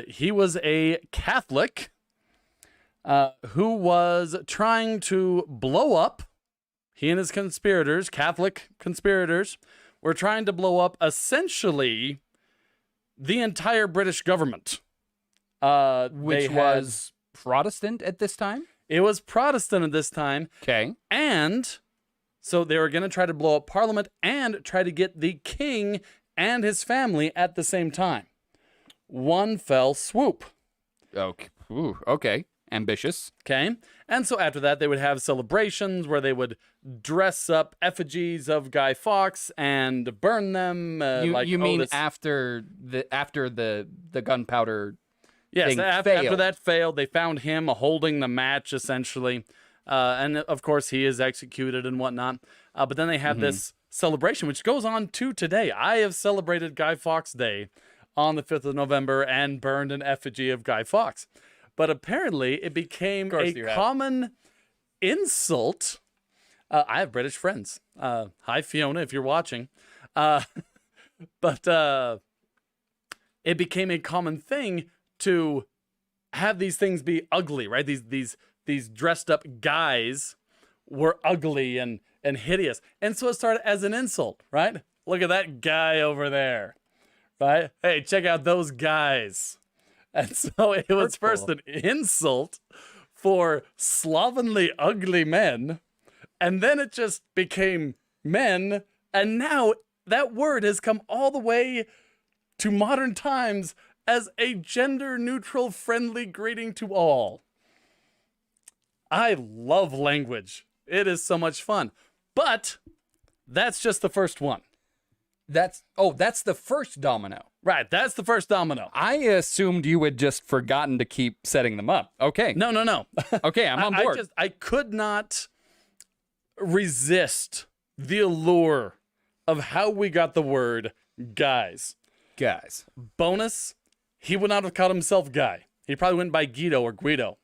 He was a Catholic who was trying to blow up. He and his conspirators, Catholic conspirators, were trying to blow up essentially the entire British government. Which was Protestant at this time? It was Protestant at this time. Okay. And so they were going to try to blow up Parliament and try to get the king and his family at the same time. One fell swoop. Okay. Ooh, okay. Ambitious. Okay. And so after that, they would have celebrations where they would dress up effigies of Guy Fawkes and burn them. You mean after the gunpowder? Yes, thing after failed. that failed, they found him holding the match, essentially. And, of course, he is executed and whatnot. But then they have this celebration, which goes on to today. I have celebrated Guy Fawkes Day on the 5th of November and burned an effigy of Guy Fawkes. But apparently, it became a common insult. I have British friends. Hi, Fiona, if you're watching. But it became a common thing to have these things be ugly, right? These dressed up guys were ugly and hideous. And so it started as an insult, right? Look at that guy over there, right? Hey, check out those guys. And so it was first an insult for slovenly, ugly men, and then it just became men, and now that word has come all the way to modern times as a gender-neutral, friendly greeting to all. I love language. It is so much fun. But that's just the first one. That's the first domino. Right, that's the first domino. I assumed you had just forgotten to keep setting them up. Okay. No. Okay, I'm on board. I could not resist the allure of how we got the word guys. Guys. Bonus, he would not have called himself Guy. He probably went by Guido or Guido.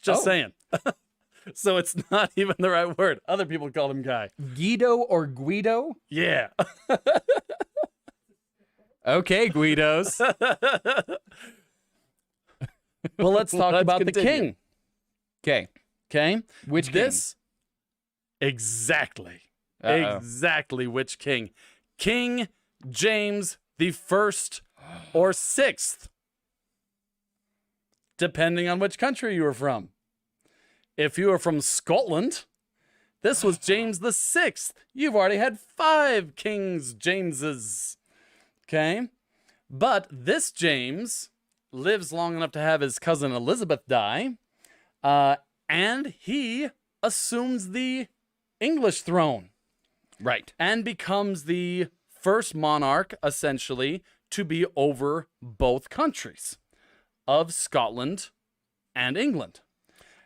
Just saying. So it's not even the right word. Other people called him Guy. Guido or Guido? Yeah. Okay, Guidos. Well, let's talk about the king. Okay. Okay? Which this? Exactly. Exactly which king. King James the First or Sixth. Depending on which country you were from. If you were from Scotland, this was James the Sixth. You've already had 5 Kings Jameses. Okay? But this James lives long enough to have his cousin Elizabeth die, and he assumes the English throne. Right. And becomes the first monarch, essentially, to be over both countries of Scotland and England.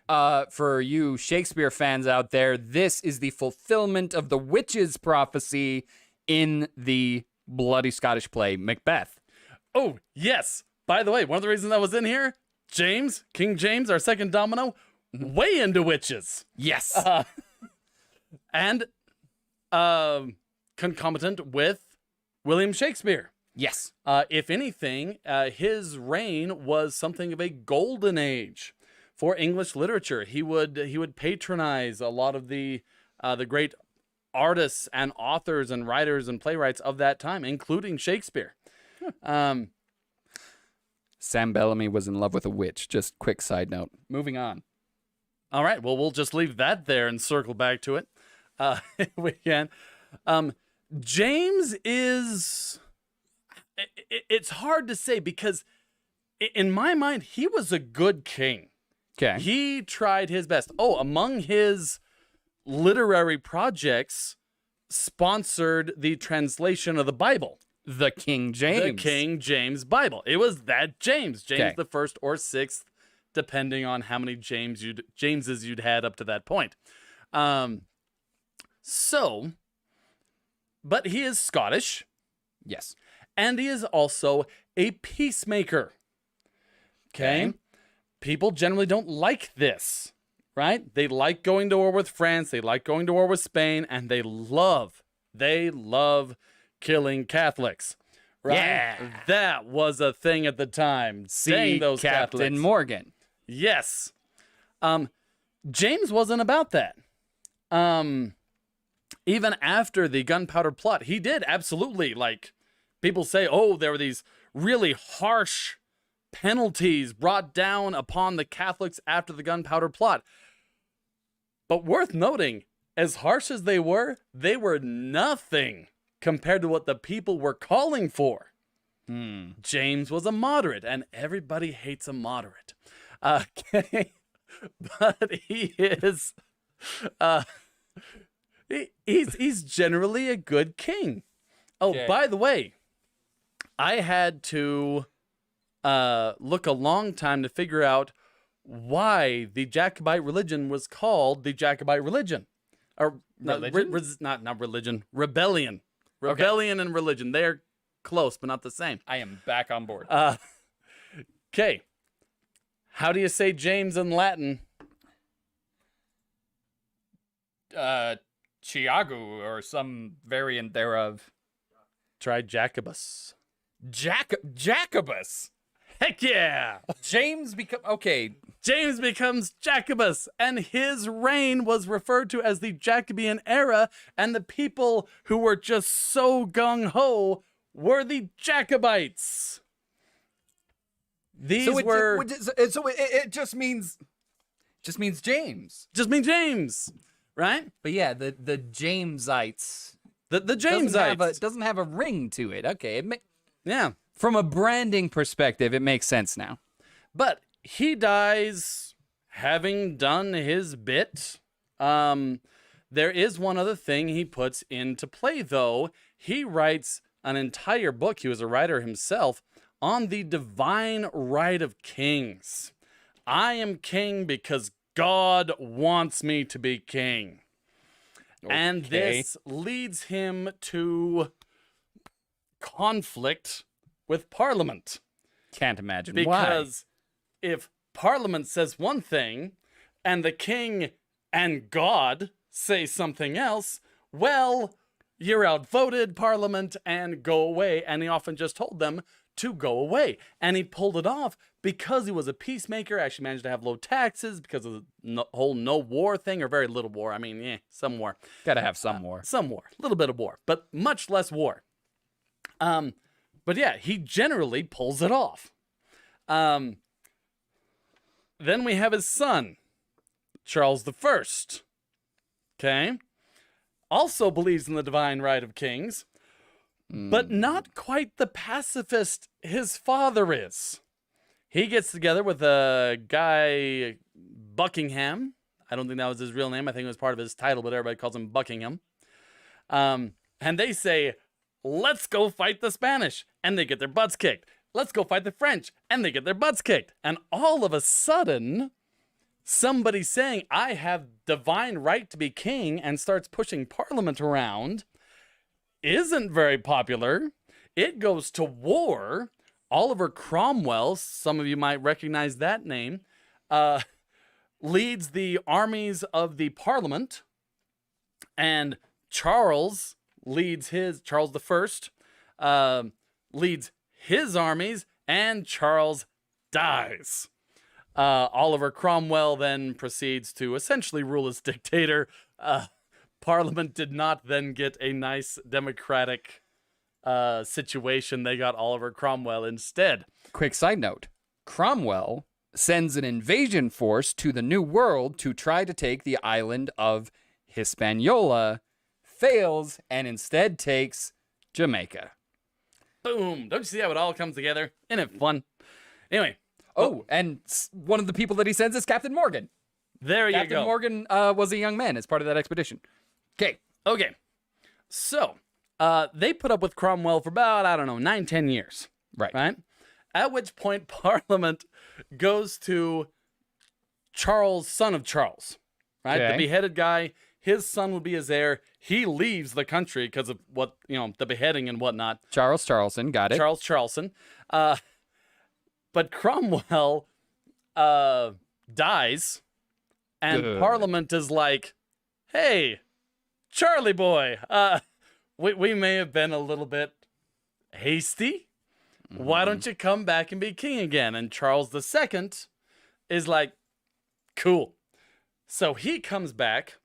For you Shakespeare fans out there, this is the fulfillment of the witch's prophecy in the bloody Scottish play Macbeth. Oh, yes. By the way, one of the reasons I was in here, King James, our second domino, way into witches. Yes. And concomitant with William Shakespeare. Yes. If anything, his reign was something of a golden age for English literature. He would patronize a lot of the great artists and authors and writers and playwrights of that time, including Shakespeare. Sam Bellamy was in love with a witch. Just quick side note. Moving on. All right, well, we'll just leave that there and circle back to it. We can. James is... It's hard to say because in my mind, he was a good king. Okay. He tried his best. Oh, among his literary projects, sponsored the translation of the Bible. The King James. The King James Bible. It was that James Okay. the First or Sixth, depending on how many Jameses you'd had up to that point. But he is Scottish. Yes. And he is also a peacemaker. Okay? People generally don't like this, right? They like going to war with France, they like going to war with Spain, and they love killing Catholics. Right? Yeah. That was a thing at the time. See those Captain Catholics. Morgan. Yes. James wasn't about that. Even after the gunpowder plot, he did absolutely, people say, oh, there were these really harsh penalties brought down upon the Catholics after the gunpowder plot. But worth noting, as harsh as they were nothing compared to what the people were calling for. James was a moderate, and everybody hates a moderate. Okay. But he is, he's generally a good king. Oh, Okay. by the way, I had to look a long time to figure out why the Jacobite religion was called the Jacobite religion. Or Religion? not religion, rebellion. Rebellion and religion. They're close, but not the same. I am back on board. Okay. How do you say James in Latin? Chiago or some variant thereof. Try Jacobus. Jacobus. Heck yeah! James James becomes Jacobus, and his reign was referred to as the Jacobean era, and the people who were just so gung-ho were the Jacobites. These it just means James. just mean James, right? But yeah, the Jamesites The Jamesites. doesn't have a ring to it. Okay, Yeah. from a branding perspective, it makes sense now. But he dies having done his bit. There is one other thing he puts into play, though. He writes an entire book, he was a writer himself, on the divine right of kings. I am king because God wants me to be king. And this leads him to conflict with Parliament. Can't imagine Because if Parliament says one thing and the king and God say something else, well, you're outvoted, Parliament, and go away. And he often just told them to go away. And he pulled it off because he was a peacemaker, actually managed to have low taxes because of the whole no war thing, or very little war. I mean, some war. Gotta have some war. Some war. A little bit of war, but much less war. But yeah, he generally pulls it off. Then we have his son, Charles I. Okay? Also believes in the divine right of kings, but not quite the pacifist his father is. He gets together with a guy, Buckingham. I don't think that was his real name. I think it was part of his title, but everybody calls him Buckingham. And they say, let's go fight the Spanish. And they get their butts kicked. Let's go fight the French. And they get their butts kicked. And all of a sudden, somebody saying, I have divine right to be king, and starts pushing Parliament around, isn't very popular. It goes to war. Oliver Cromwell, some of you might recognize that name, leads the armies of the Parliament, and Charles I leads his armies, and Charles dies. Oliver Cromwell then proceeds to essentially rule as dictator. Parliament did not then get a nice democratic situation. They got Oliver Cromwell instead. Quick side note. Cromwell sends an invasion force to the New World to try to take the island of Hispaniola, fails, and instead takes Jamaica. Boom. Don't you see how it all comes together? Isn't it fun? Anyway. And one of the people that he sends is Captain Morgan. There you go. Captain Morgan was a young man as part of that expedition. Okay. So, they put up with Cromwell for about, 9-10 years. Right? At which point, Parliament goes to Charles, son of Charles. Right? Okay. The beheaded guy. His son would be his heir. He leaves the country because of what, the beheading and whatnot. Charles Charleston, got it. Charles Charleston. But Cromwell dies, and Good. Parliament is like, hey, Charlie boy, we may have been a little bit hasty. Why don't you come back and be king again? And Charles II is like, cool. So he comes back.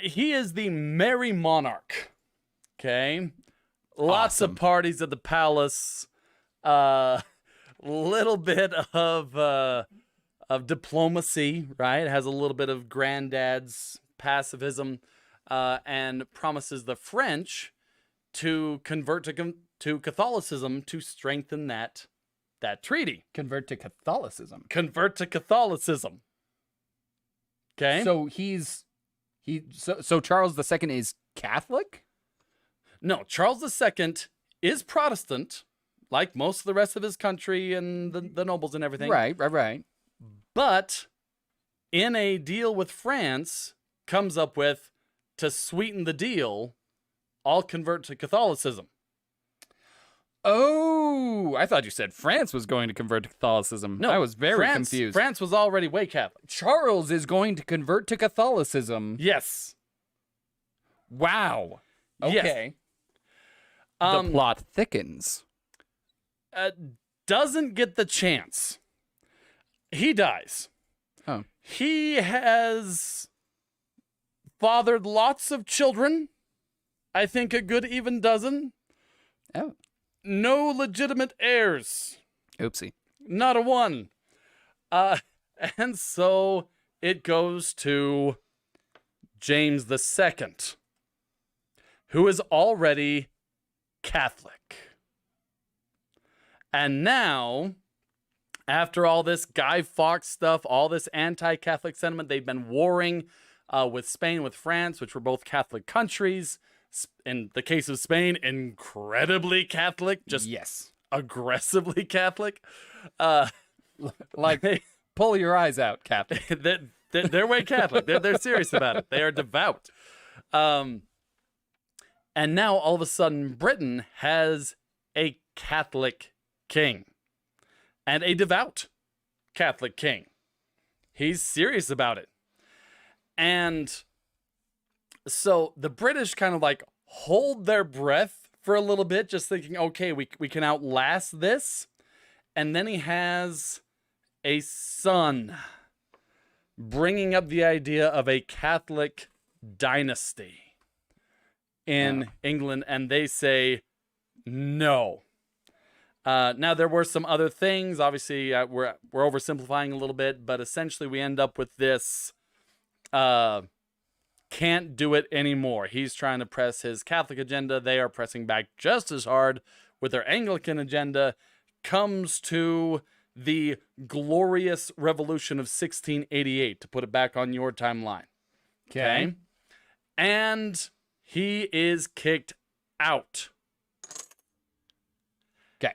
He is the merry monarch. Okay. Lots of parties at the palace. Little bit of diplomacy, right? Has a little bit of granddad's pacifism, and promises the French to convert to Catholicism to strengthen that treaty. Convert to Catholicism. Convert to Catholicism. Okay. So Charles II is Catholic? No, Charles II is Protestant, like most of the rest of his country and the nobles and everything. Right. But in a deal with France, comes up with, to sweeten the deal, I'll convert to Catholicism. Oh, I thought you said France was going to convert to Catholicism. No, I was very confused. France was already way Catholic. Charles is going to convert to Catholicism. Yes. Wow. Okay. The plot thickens. Doesn't get the chance. He dies. Oh. He has fathered lots of children. I think a good even dozen. Oh. No legitimate heirs. Oopsie. Not a one. And so it goes to James II, who is already Catholic. And now, after all this Guy Fawkes stuff, all this anti-Catholic sentiment, they've been warring with Spain, with France, which were both Catholic countries. In the case of Spain, incredibly Catholic, just Yes. aggressively Catholic. Like, pull your eyes out, Captain. They're way Catholic. They're serious about it. They are devout. And now all of a sudden, Britain has a Catholic king and a devout Catholic king. He's serious about it. And so the British kind of like hold their breath for a little bit, just thinking, okay, we can outlast this. And then he has a son, bringing up the idea of a Catholic dynasty in England, and they say no. Now, there were some other things. Obviously, we're oversimplifying a little bit, but essentially we end up with this can't do it anymore. He's trying to press his Catholic agenda. They are pressing back just as hard with their Anglican agenda. Comes to the glorious revolution of 1688, to put it back on your timeline. Okay. And he is kicked out. Okay.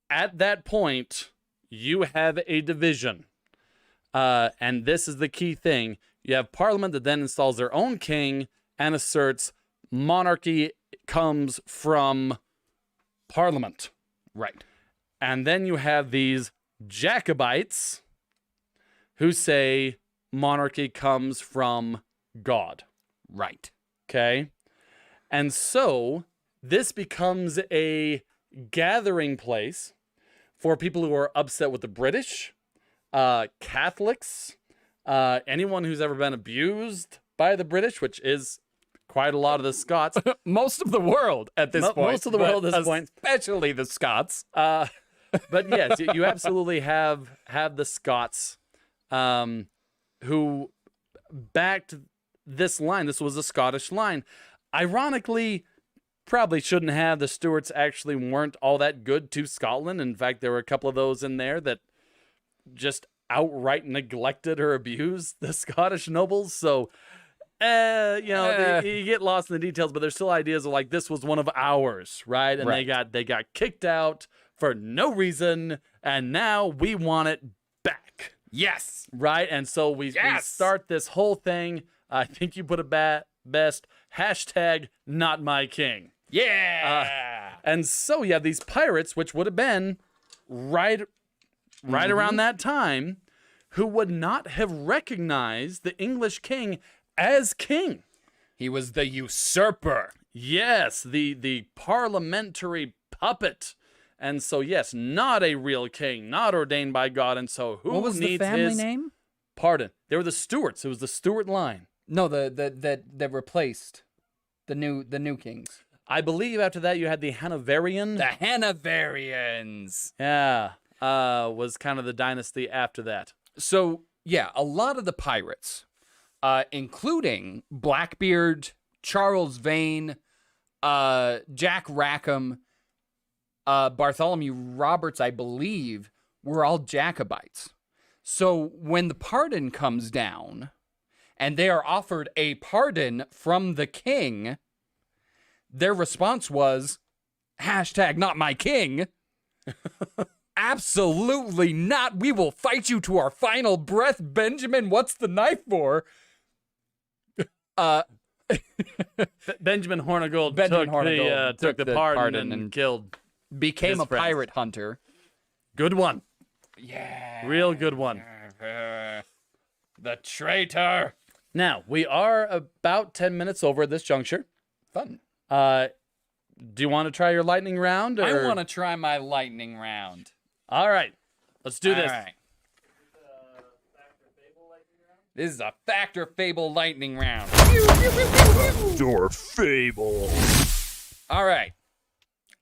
At that point, you have a division. And this is the key thing. You have Parliament that then installs their own king and asserts monarchy comes from Parliament. Right. And then you have these Jacobites who say monarchy comes from God. Right. Okay? And so this becomes a gathering place for people who are upset with the British, Catholics, anyone who's ever been abused by the British, which is quite a lot of the Scots. Most of the world at this point. Most of the world at this point. Especially the Scots. But yes, you absolutely have the Scots who backed this line. This was a Scottish line. Ironically, probably shouldn't have. The Stuarts actually weren't all that good to Scotland. In fact, there were a couple of those in there that just outright neglected or abused the Scottish nobles. So, you get lost in the details, but there's still ideas of like, this was one of ours, right? And they got kicked out for no reason, and now we want it back. Yes. Right? And so we start this whole thing. I think you put it best. Hashtag not my king. Yeah. And so you have these pirates, which would have been right around that time, who would not have recognized the English king as king. He was the usurper. Yes, the parliamentary puppet. And so, yes, not a real king, not ordained by God. And so, who What was needs the family his name? pardon? They were the Stuarts. It was the Stuart line. No, that replaced the new kings. I believe after that you had the Hanoverian. The Hanoverians. Yeah, was kind of the dynasty after that. So, yeah, a lot of the pirates, including Blackbeard, Charles Vane, Jack Rackham, Bartholomew Roberts, I believe, were all Jacobites. So when the pardon comes down and they are offered a pardon from the king, their response was, hashtag not my king. Absolutely not. We will fight you to our final breath, Benjamin. What's the knife for? Benjamin Hornigold took the pardon and killed. Became a friends. pirate hunter. Good one. Yeah. Real good one. The traitor. Now, we are about 10 minutes over at this juncture. Fun. Do you want to try your lightning round? Or... I want to try my lightning round. All right. Let's do this. All right. This is a fact or fable lightning round. Your fable. All right.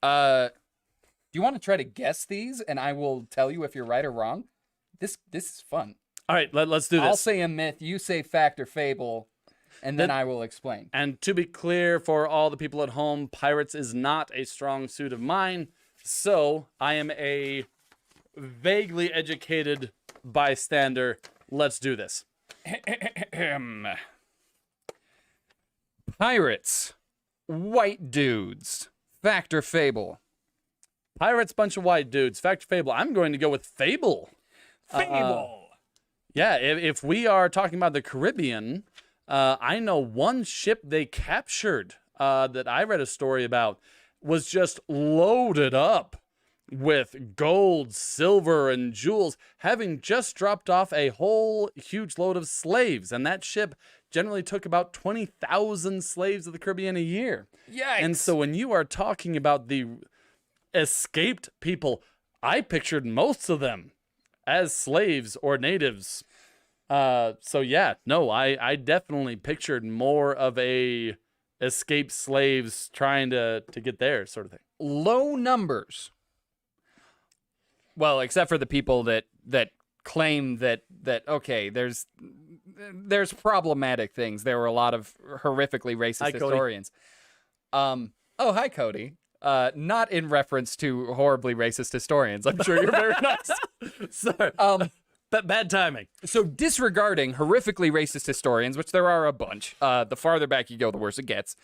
Do you want to try to guess these, and I will tell you if you're right or wrong? This is fun. All right, let's do this. I'll say a myth, you say fact or fable, and then I will explain. And to be clear for all the people at home, pirates is not a strong suit of mine, so I am a vaguely educated bystander. Let's do this. Pirates. White dudes. Fact or fable? Pirates, bunch of white dudes. Fact or fable? I'm going to go with fable. Fable. Yeah, if we are talking about the Caribbean, I know one ship they captured that I read a story about was just loaded up with gold, silver, and jewels, having just dropped off a whole huge load of slaves. And that ship generally took about 20,000 slaves of the Caribbean a year. Yikes. And so when you are talking about the escaped people, I pictured most of them as slaves or natives. So yeah, no, I definitely pictured more of a escaped slaves trying to get there sort of thing. Low numbers. Well, except for the people that claim that okay, there's problematic things. There were a lot of horrifically racist Hi, Cody. historians. Oh, hi, Cody. Not in reference to horribly racist historians. I'm sure you're very nice. Sorry. But bad timing. So disregarding horrifically racist historians, which there are a bunch, the farther back you go, the worse it gets.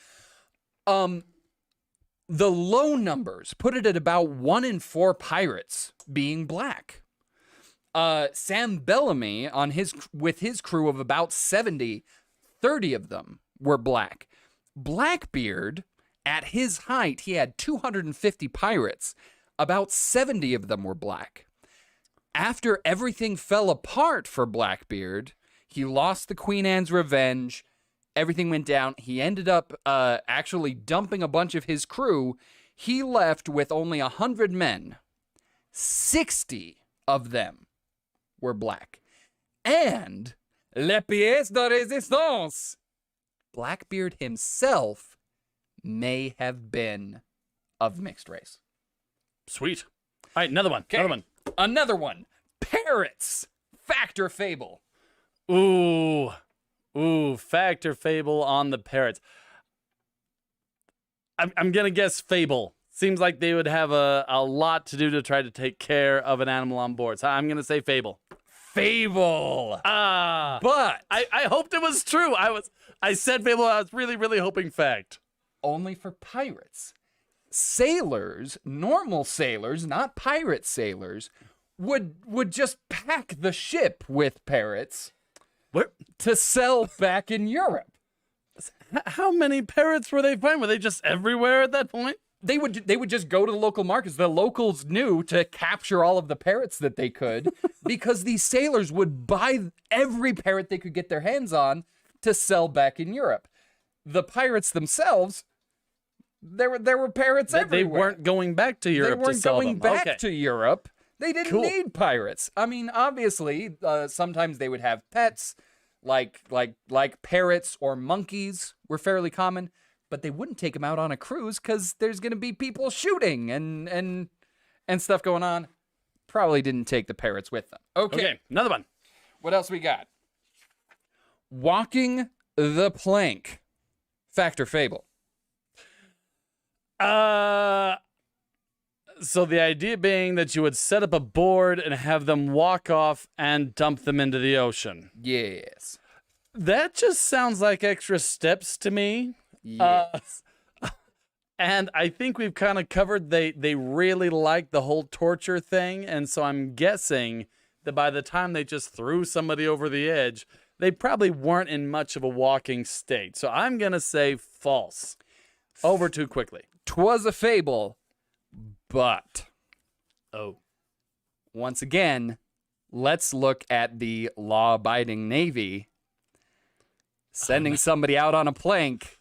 The low numbers put it at about 1 in 4 pirates being black. Sam Bellamy with his crew of about 70, 30 of them were black. Blackbeard, at his height, he had 250 pirates. About 70 of them were black. After everything fell apart for Blackbeard, he lost the Queen Anne's Revenge. Everything went down. He ended up actually dumping a bunch of his crew. He left with only 100 men. 60 of them were black. And les pièces de résistance, Blackbeard himself may have been of mixed race. Sweet. All right, another one. Another one. Parrots. Fact or fable? Ooh, fact or fable on the parrots. I'm going to guess fable. Seems like they would have a lot to do to try to take care of an animal on board. So I'm going to say fable. Fable. But I hoped it was true. I said fable. I was really, really hoping fact. Only for pirates. Sailors, normal sailors, not pirate sailors, would just pack the ship with parrots to sell back in Europe. How many parrots were they finding? Were they just everywhere at that point? They would just go to the local markets. The locals knew to capture all of the parrots that they could because these sailors would buy every parrot they could get their hands on to sell back in Europe. The pirates themselves, there were parrots everywhere. They weren't going back to Europe to sell them. They weren't going back to Europe. They didn't Cool. need pirates. I mean, obviously, sometimes they would have pets, like parrots or monkeys were fairly common, but they wouldn't take them out on a cruise because there's going to be people shooting and stuff going on. Probably didn't take the parrots with them. Okay, another one. what else we got? Walking the plank. Fact or fable? So the idea being that you would set up a board and have them walk off and dump them into the ocean. Yes. That just sounds like extra steps to me. Yes. And I think we've kind of covered they really like the whole torture thing. And so I'm guessing that by the time they just threw somebody over the edge, they probably weren't in much of a walking state. So I'm going to say false. Over too quickly. 'Twas a fable, but Oh. once again, let's look at the law-abiding Navy sending somebody out on a plank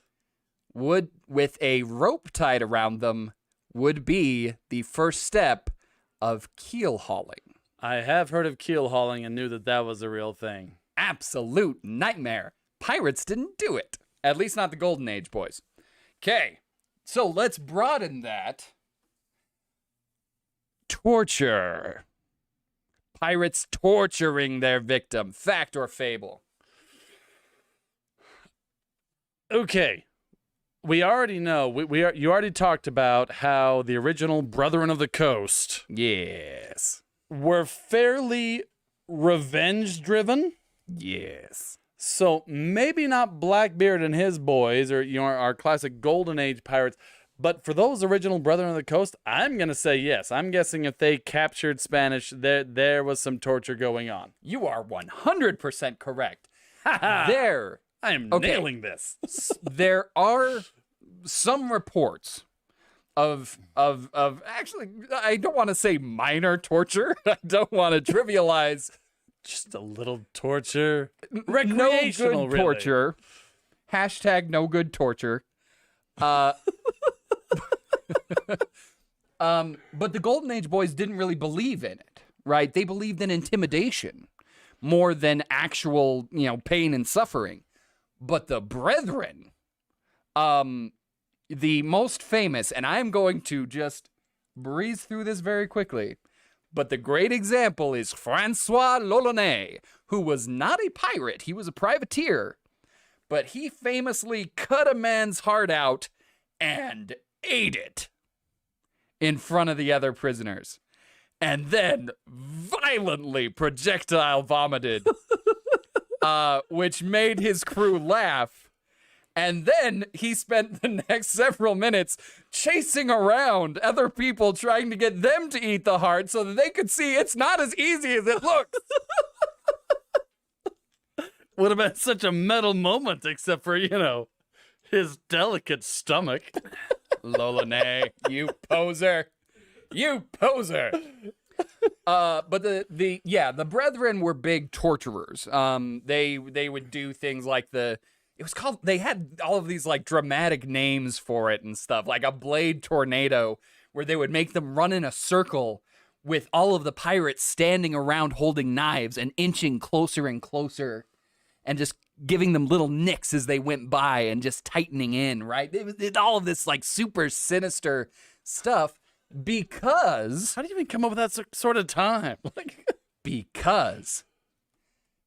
with a rope tied around them, would be the first step of keel hauling. I have heard of keel hauling and knew that that was a real thing. Absolute nightmare. Pirates didn't do it. At least not the Golden Age boys. Okay, so let's broaden that. Torture. Pirates torturing their victim. Fact or fable? Okay. We already know. You already talked about how the original Brethren of the Coast Yes. were fairly revenge-driven. Yes. So maybe not Blackbeard and his boys, or our classic Golden Age pirates, but for those original Brethren of the Coast, I'm gonna say yes. I'm guessing if they captured Spanish, there was some torture going on. You are 100% correct. There, I am Okay. nailing this. There are some reports of actually, I don't want to say minor torture. I don't want to trivialize Just a little torture, no recreational, good really. torture. Hashtag no good torture. But the Golden Age boys didn't really believe in it, right? They believed in intimidation more than actual, pain and suffering. But the Brethren, the most famous, and I'm going to just breeze through this very quickly, but the great example is Francois L'Olonnais, who was not a pirate, he was a privateer, but he famously cut a man's heart out and ate it in front of the other prisoners, and then violently projectile vomited, which made his crew laugh. And then he spent the next several minutes chasing around other people trying to get them to eat the heart so that they could see it's not as easy as it looks. Would have been such a metal moment, except for, his delicate stomach. L'Olonnais, you poser. You poser. But the Brethren were big torturers. They would do things like they had all of these like dramatic names for it and stuff, like a blade tornado, where they would make them run in a circle with all of the pirates standing around holding knives and inching closer and closer and just giving them little nicks as they went by and just tightening in, right? It all of this like super sinister stuff because How do you even come up with that sort of time? because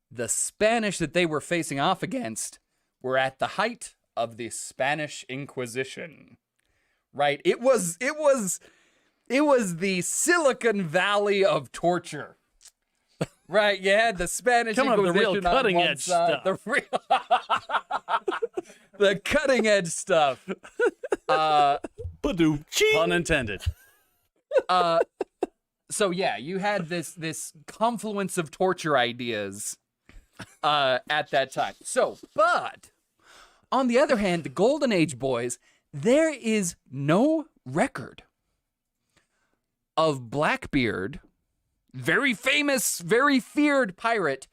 the Spanish that they were facing off against were at the height of the Spanish Inquisition, right? It was the Silicon Valley of torture, right? You had the Spanish Coming up with Inquisition the real on one cutting-edge side, the cutting edge stuff. Pun intended. So yeah, you had this confluence of torture ideas at that time. So, but on the other hand, the Golden Age boys, there is no record of Blackbeard, very famous, very feared pirate,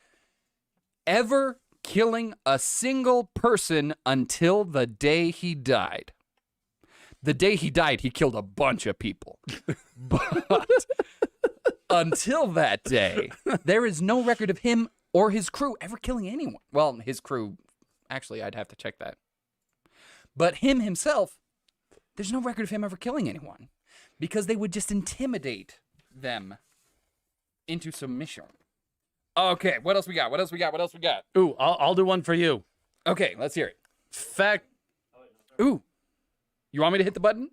ever killing a single person until the day he died. The day he died, he killed a bunch of people. But until that day, there is no record of him or his crew ever killing anyone. Well, his crew, actually, I'd have to check that. But him himself, there's no record of him ever killing anyone because they would just intimidate them into submission. Okay, what else we got? Ooh, I'll do one for you. Okay, let's hear it. Fact. Ooh, you want me to hit the button?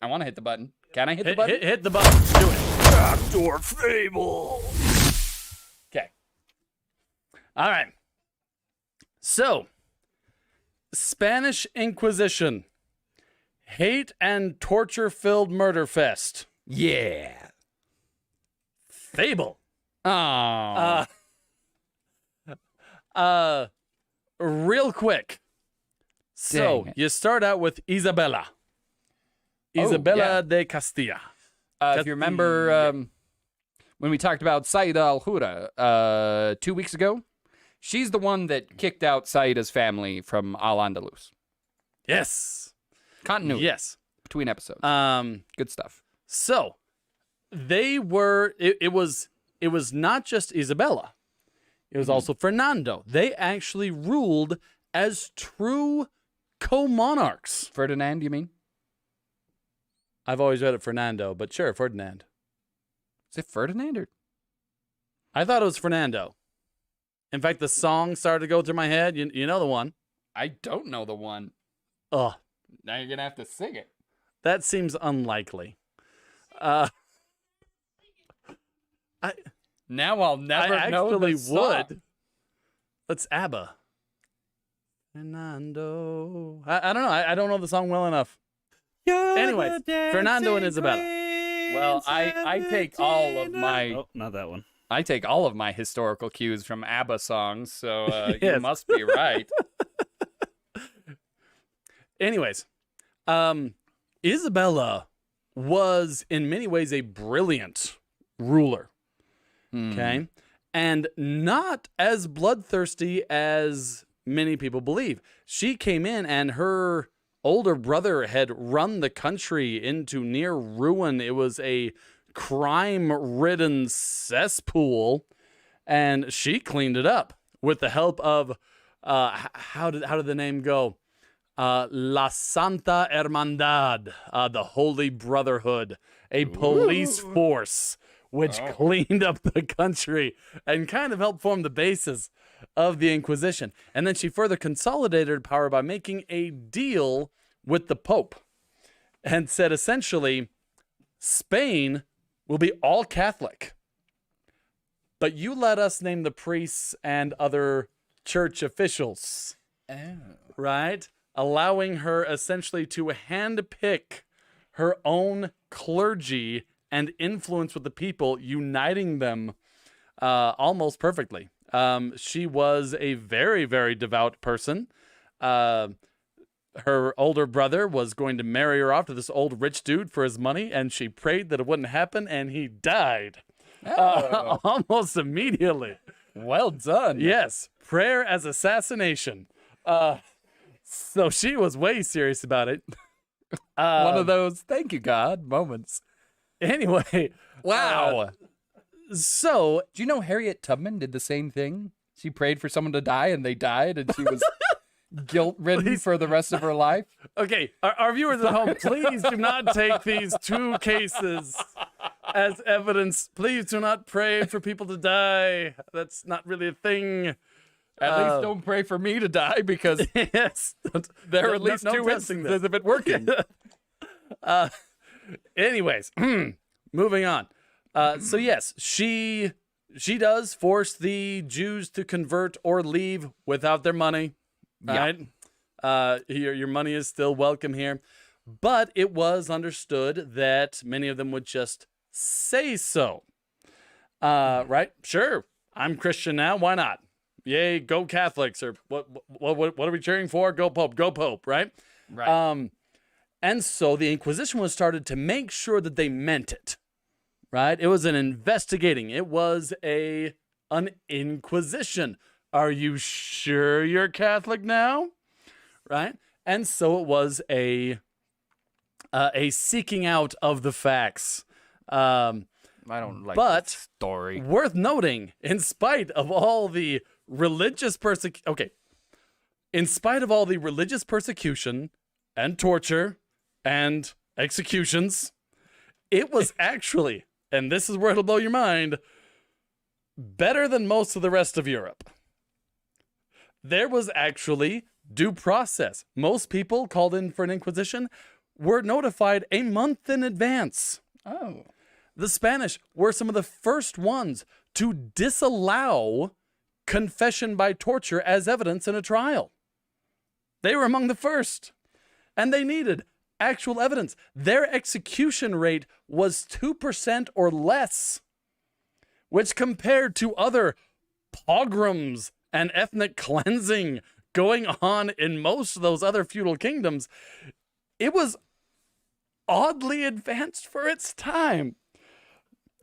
I want to hit the button. Can I hit the button? Hit the button. Do it. Backdoor fable. Okay. All right. So, Spanish Inquisition. Hate and torture-filled murder fest. Yeah. Fable. Oh. Real quick. So, Dang it. you start out with Isabella. Oh, Isabella yeah. de Castilla. If you remember when we talked about Saida al-Hura 2 weeks ago, she's the one that kicked out Saida's family from Al-Andalus. Yes. Continuity Yes. between episodes. Good stuff. So they were. It was not just Isabella. It was also Fernando. They actually ruled as true co-monarchs. Ferdinand, you mean? I've always read it Fernando, but sure, Ferdinand. Is it Ferdinand or? I thought it was Fernando. In fact, the song started to go through my head. You know the one. I don't know the one. Ugh, Now you're gonna have to sing it. that seems unlikely. Now I'll never I know actually the song. would. Let's ABBA. Fernando. I don't know. I don't know the song well enough. Anyways, Fernando and Isabella. Well, I take all of my Oh, not that one. I take all of my historical cues from ABBA songs, so you Yes. must be right. Anyways, Isabella was in many ways a brilliant ruler. Okay. And not as bloodthirsty as many people believe. She came in and her older brother had run the country into near ruin. It was a crime-ridden cesspool, and she cleaned it up with the help of how did the name go? La Santa Hermandad, the Holy Brotherhood, a police force which cleaned up the country and kind of helped form the basis of the Inquisition. And then she further consolidated her power by making a deal with the Pope and said essentially, Spain will be all Catholic, but you let us name the priests and other church officials, right? Allowing her essentially to handpick her own clergy and influence with the people, uniting them almost perfectly. She was a very, very devout person. Her older brother was going to marry her off to this old rich dude for his money, and she prayed that it wouldn't happen, and he died almost immediately. Well done. Yes, prayer as assassination. So she was way serious about it. One of those thank you, God moments. Anyway, Wow. so Do you know Harriet Tubman did the same thing? She prayed for someone to die and they died and she was guilt-ridden for the rest of her life. okay, our viewers at home, please do not take these two cases as evidence. Please do not pray for people to die. That's not really a thing. At least don't pray for me to die because Yes, there are at least no two testing instances of it working. Anyways, moving on. So yes, she does force the Jews to convert or leave without their money. Right? Your money is still welcome here, but it was understood that many of them would just say so. Right? Sure, I'm Christian now. Why not? Yay, go Catholics! Or what are we cheering for? Go Pope! Go Pope! Right? Right. And so the Inquisition was started to make sure that they meant it, right? It was an investigating. It was an inquisition. Are you sure you're Catholic now? Right? And so it was a seeking out of the facts. I don't like but this story. Worth noting, in spite of all the religious in spite of all the religious persecution and torture and executions, it was actually, and this is where it'll blow your mind, better than most of the rest of Europe. There was actually due process. Most people called in for an inquisition were notified a month in advance. Oh. The Spanish were some of the first ones to disallow confession by torture as evidence in a trial. They were among the first, and they needed actual evidence. Their execution rate was 2% or less, which compared to other pogroms and ethnic cleansing going on in most of those other feudal kingdoms, it was oddly advanced for its time.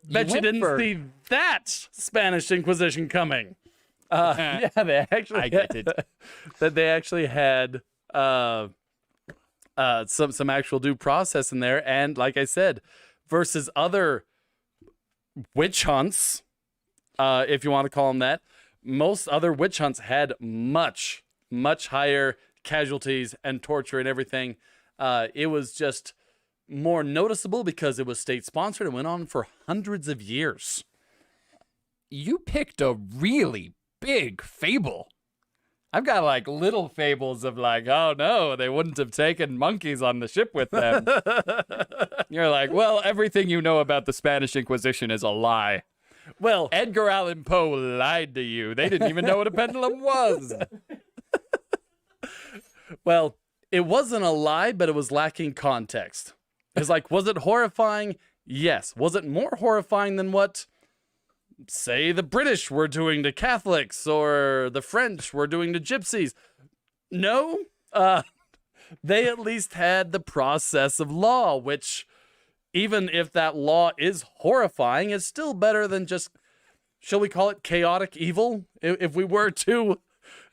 Bet you didn't see that Spanish Inquisition coming. Yeah, they actually I get it. that they actually had some actual due process in there. And like I said, versus other witch hunts, if you want to call them that, most other witch hunts had much higher casualties and torture and everything. It was just more noticeable because it was state sponsored and went on for hundreds of years. You picked a really big fable. I've got like little fables of like, oh no, they wouldn't have taken monkeys on the ship with them. You're like, well, everything you know about the Spanish Inquisition is a lie. Well, Edgar Allan Poe lied to you. They didn't even know what a pendulum was. well, it wasn't a lie, but it was lacking context. It's like, was it horrifying? Yes. Was it more horrifying than what, say, the British were doing to Catholics or the French were doing to gypsies? No. They at least had the process of law, which, even if that law is horrifying, is still better than just, shall we call it chaotic evil? If we were to,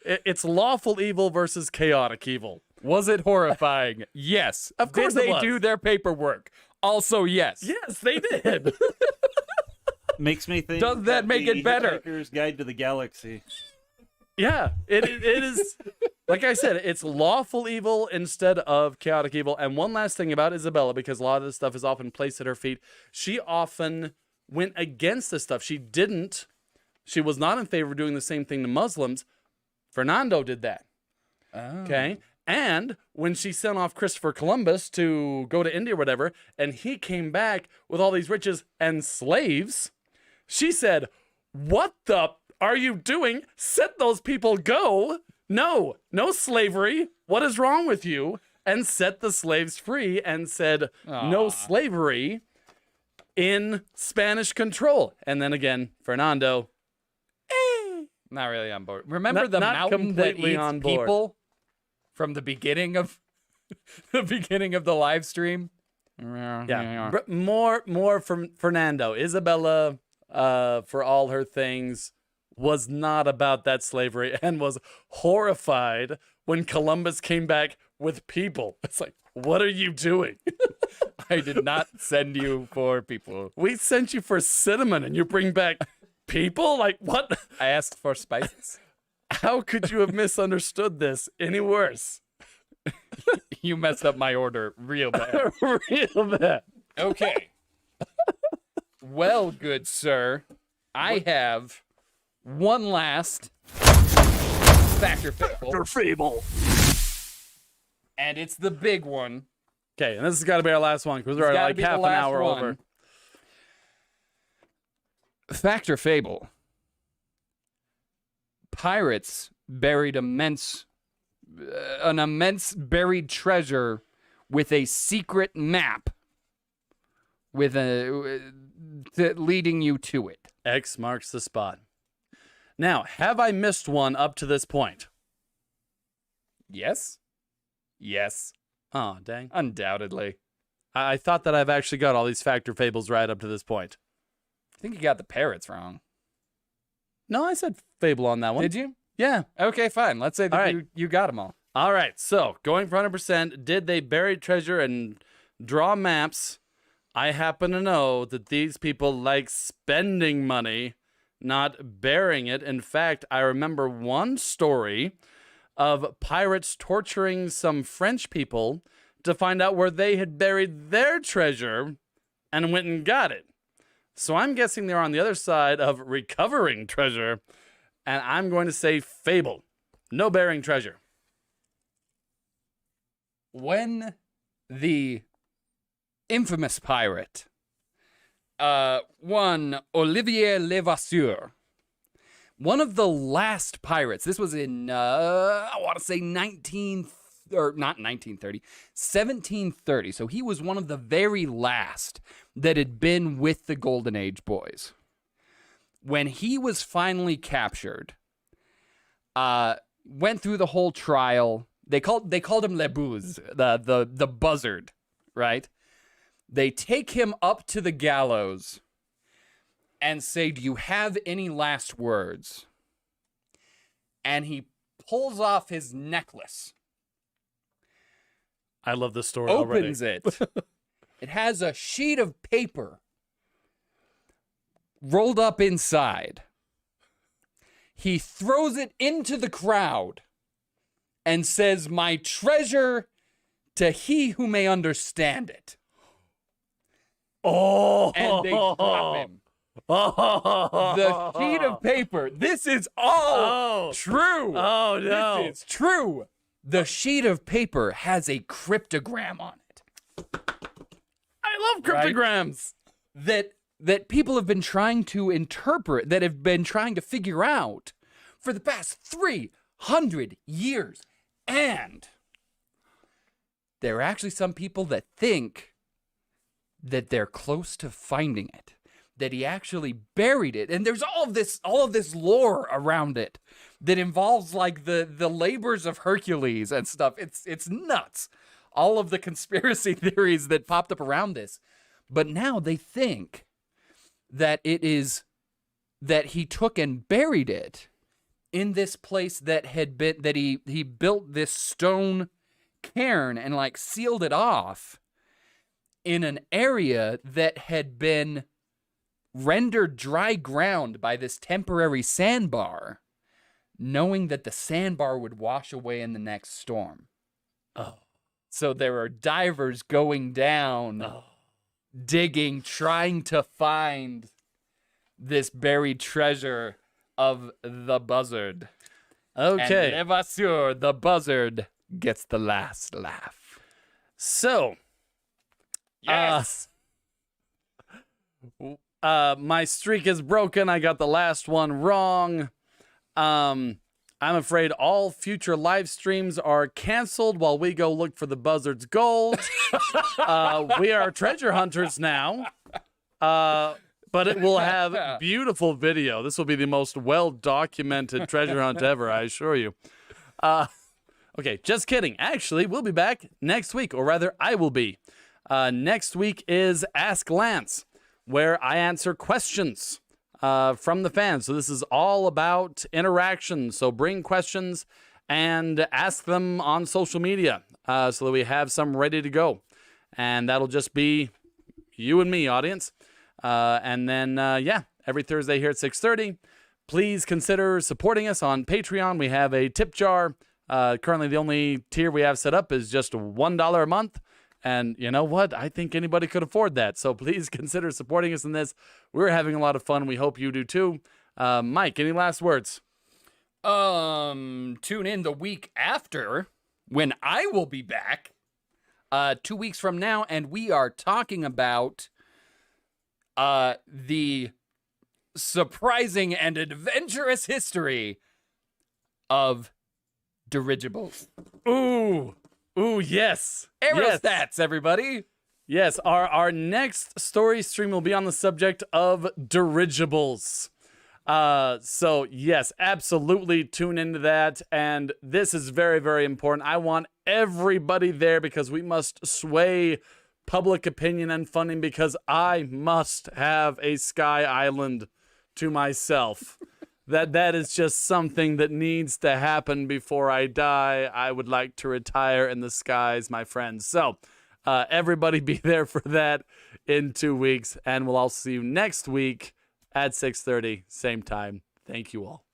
it's lawful evil versus chaotic evil. Was it horrifying? Yes. Of course Did it they was. do their paperwork? Also, yes. Yes, they did. Makes me think. Does that make it better? Hitchhiker's Guide to the Galaxy. Yeah, it is. Like I said, it's lawful evil instead of chaotic evil. And one last thing about Isabella, because a lot of this stuff is often placed at her feet, she often went against this stuff. She was not in favor of doing the same thing to Muslims. Fernando did that. Okay. And when she sent off Christopher Columbus to go to India or whatever, and he came back with all these riches and slaves, she said, "What the are you doing? Set those people go. No slavery. What is wrong with you?" And set the slaves free and said, no slavery in Spanish control. And then again, Fernando, Not really on board. Remember Not- the not mountain that completely eats on board. people from the beginning of the live stream? yeah, more from Fernando. Isabella, for all her things, was not about that slavery and was horrified when Columbus came back with people. It's like, what are you doing? I did not send you for people. We sent you for cinnamon and you bring back people? Like, what? I asked for spices. How could you have misunderstood this any worse? You messed up my order real bad. Real bad. Okay. Well, good sir, I have one last factor fable. And it's the big one. Okay, and this has got to be our last one because we're It's gotta like be the half an last hour one. over. Fact or fable? Pirates buried an immense buried treasure with a secret map leading you to it. X marks the spot. Now, have I missed one up to this point? Yes? Yes. Oh, dang. Undoubtedly. I thought that I've actually got all these factor fables right up to this point. I think you got the parrots wrong. No, I said fable on that one. Did you? Yeah. Okay, fine. Let's say that All right. you got them all. All right, so going for 100%, did they bury treasure and draw maps? I happen to know that these people like spending money, not burying it. In fact, I remember one story of pirates torturing some French people to find out where they had buried their treasure and went and got it. So I'm guessing they're on the other side of recovering treasure, and I'm going to say fable. No burying treasure. When the infamous pirate, one Olivier Levasseur, one of the last pirates, this was in, I want to say 1730. So he was one of the very last that had been with the Golden Age boys. When he was finally captured, went through the whole trial. They called him Le Bouze, the buzzard, right? They take him up to the gallows and say, "Do you have any last words?" And he pulls off his necklace. I love this story already. opens it. It has a sheet of paper rolled up inside. He throws it into the crowd and says, "My treasure to he who may understand it." Oh, And they drop him. The sheet of paper. This is all true. Oh, no. This is true. The sheet of paper has a cryptogram on it I love cryptograms. that people have been trying to interpret, that have been trying to figure out for the past 300 years. And there are actually some people that think that they're close to finding it, that he actually buried it. And there's all of this lore around it that involves like the labors of Hercules and stuff. It's nuts. All of the conspiracy theories that popped up around this. But now they think that it is that he took and buried it in this place that had been, that he built this stone cairn and like sealed it off in an area that had been rendered dry ground by this temporary sandbar, knowing that the sandbar would wash away in the next storm. Oh. So there are divers going down, digging, trying to find this buried treasure of the buzzard. Okay. And Levasseur, the buzzard, gets the last laugh. So, Yes. my streak is broken. I got the last one wrong. I'm afraid all future live streams are canceled while we go look for the buzzard's gold. We are treasure hunters now. But it will have beautiful video. This will be the most well-documented treasure hunt ever, I assure you. Okay, just kidding. Actually, we'll be back next week, or rather, I will be. Next week is Ask Lance, where I answer questions from the fans. So this is all about interaction. So bring questions and ask them on social media so that we have some ready to go. And that'll just be you and me, audience. And then, every Thursday here at 6:30. Please consider supporting us on Patreon. We have a tip jar. Currently, the only tier we have set up is just $1 a month. And you know what? I think anybody could afford that. So please consider supporting us in this. We're having a lot of fun. We hope you do too. Mike, any last words? Tune in the week after when I will be back, 2 weeks from now, and we are talking about the surprising and adventurous history of dirigibles. Ooh, yes. Aerostats, Yes. everybody. Yes, our next story stream will be on the subject of dirigibles. So yes, absolutely tune into that. And this is very, very important. I want everybody there because we must sway public opinion and funding because I must have a sky island to myself. That is just something that needs to happen before I die. I would like to retire in the skies, my friends. So everybody be there for that in 2 weeks. And we'll all see you next week at 6:30, same time. Thank you all.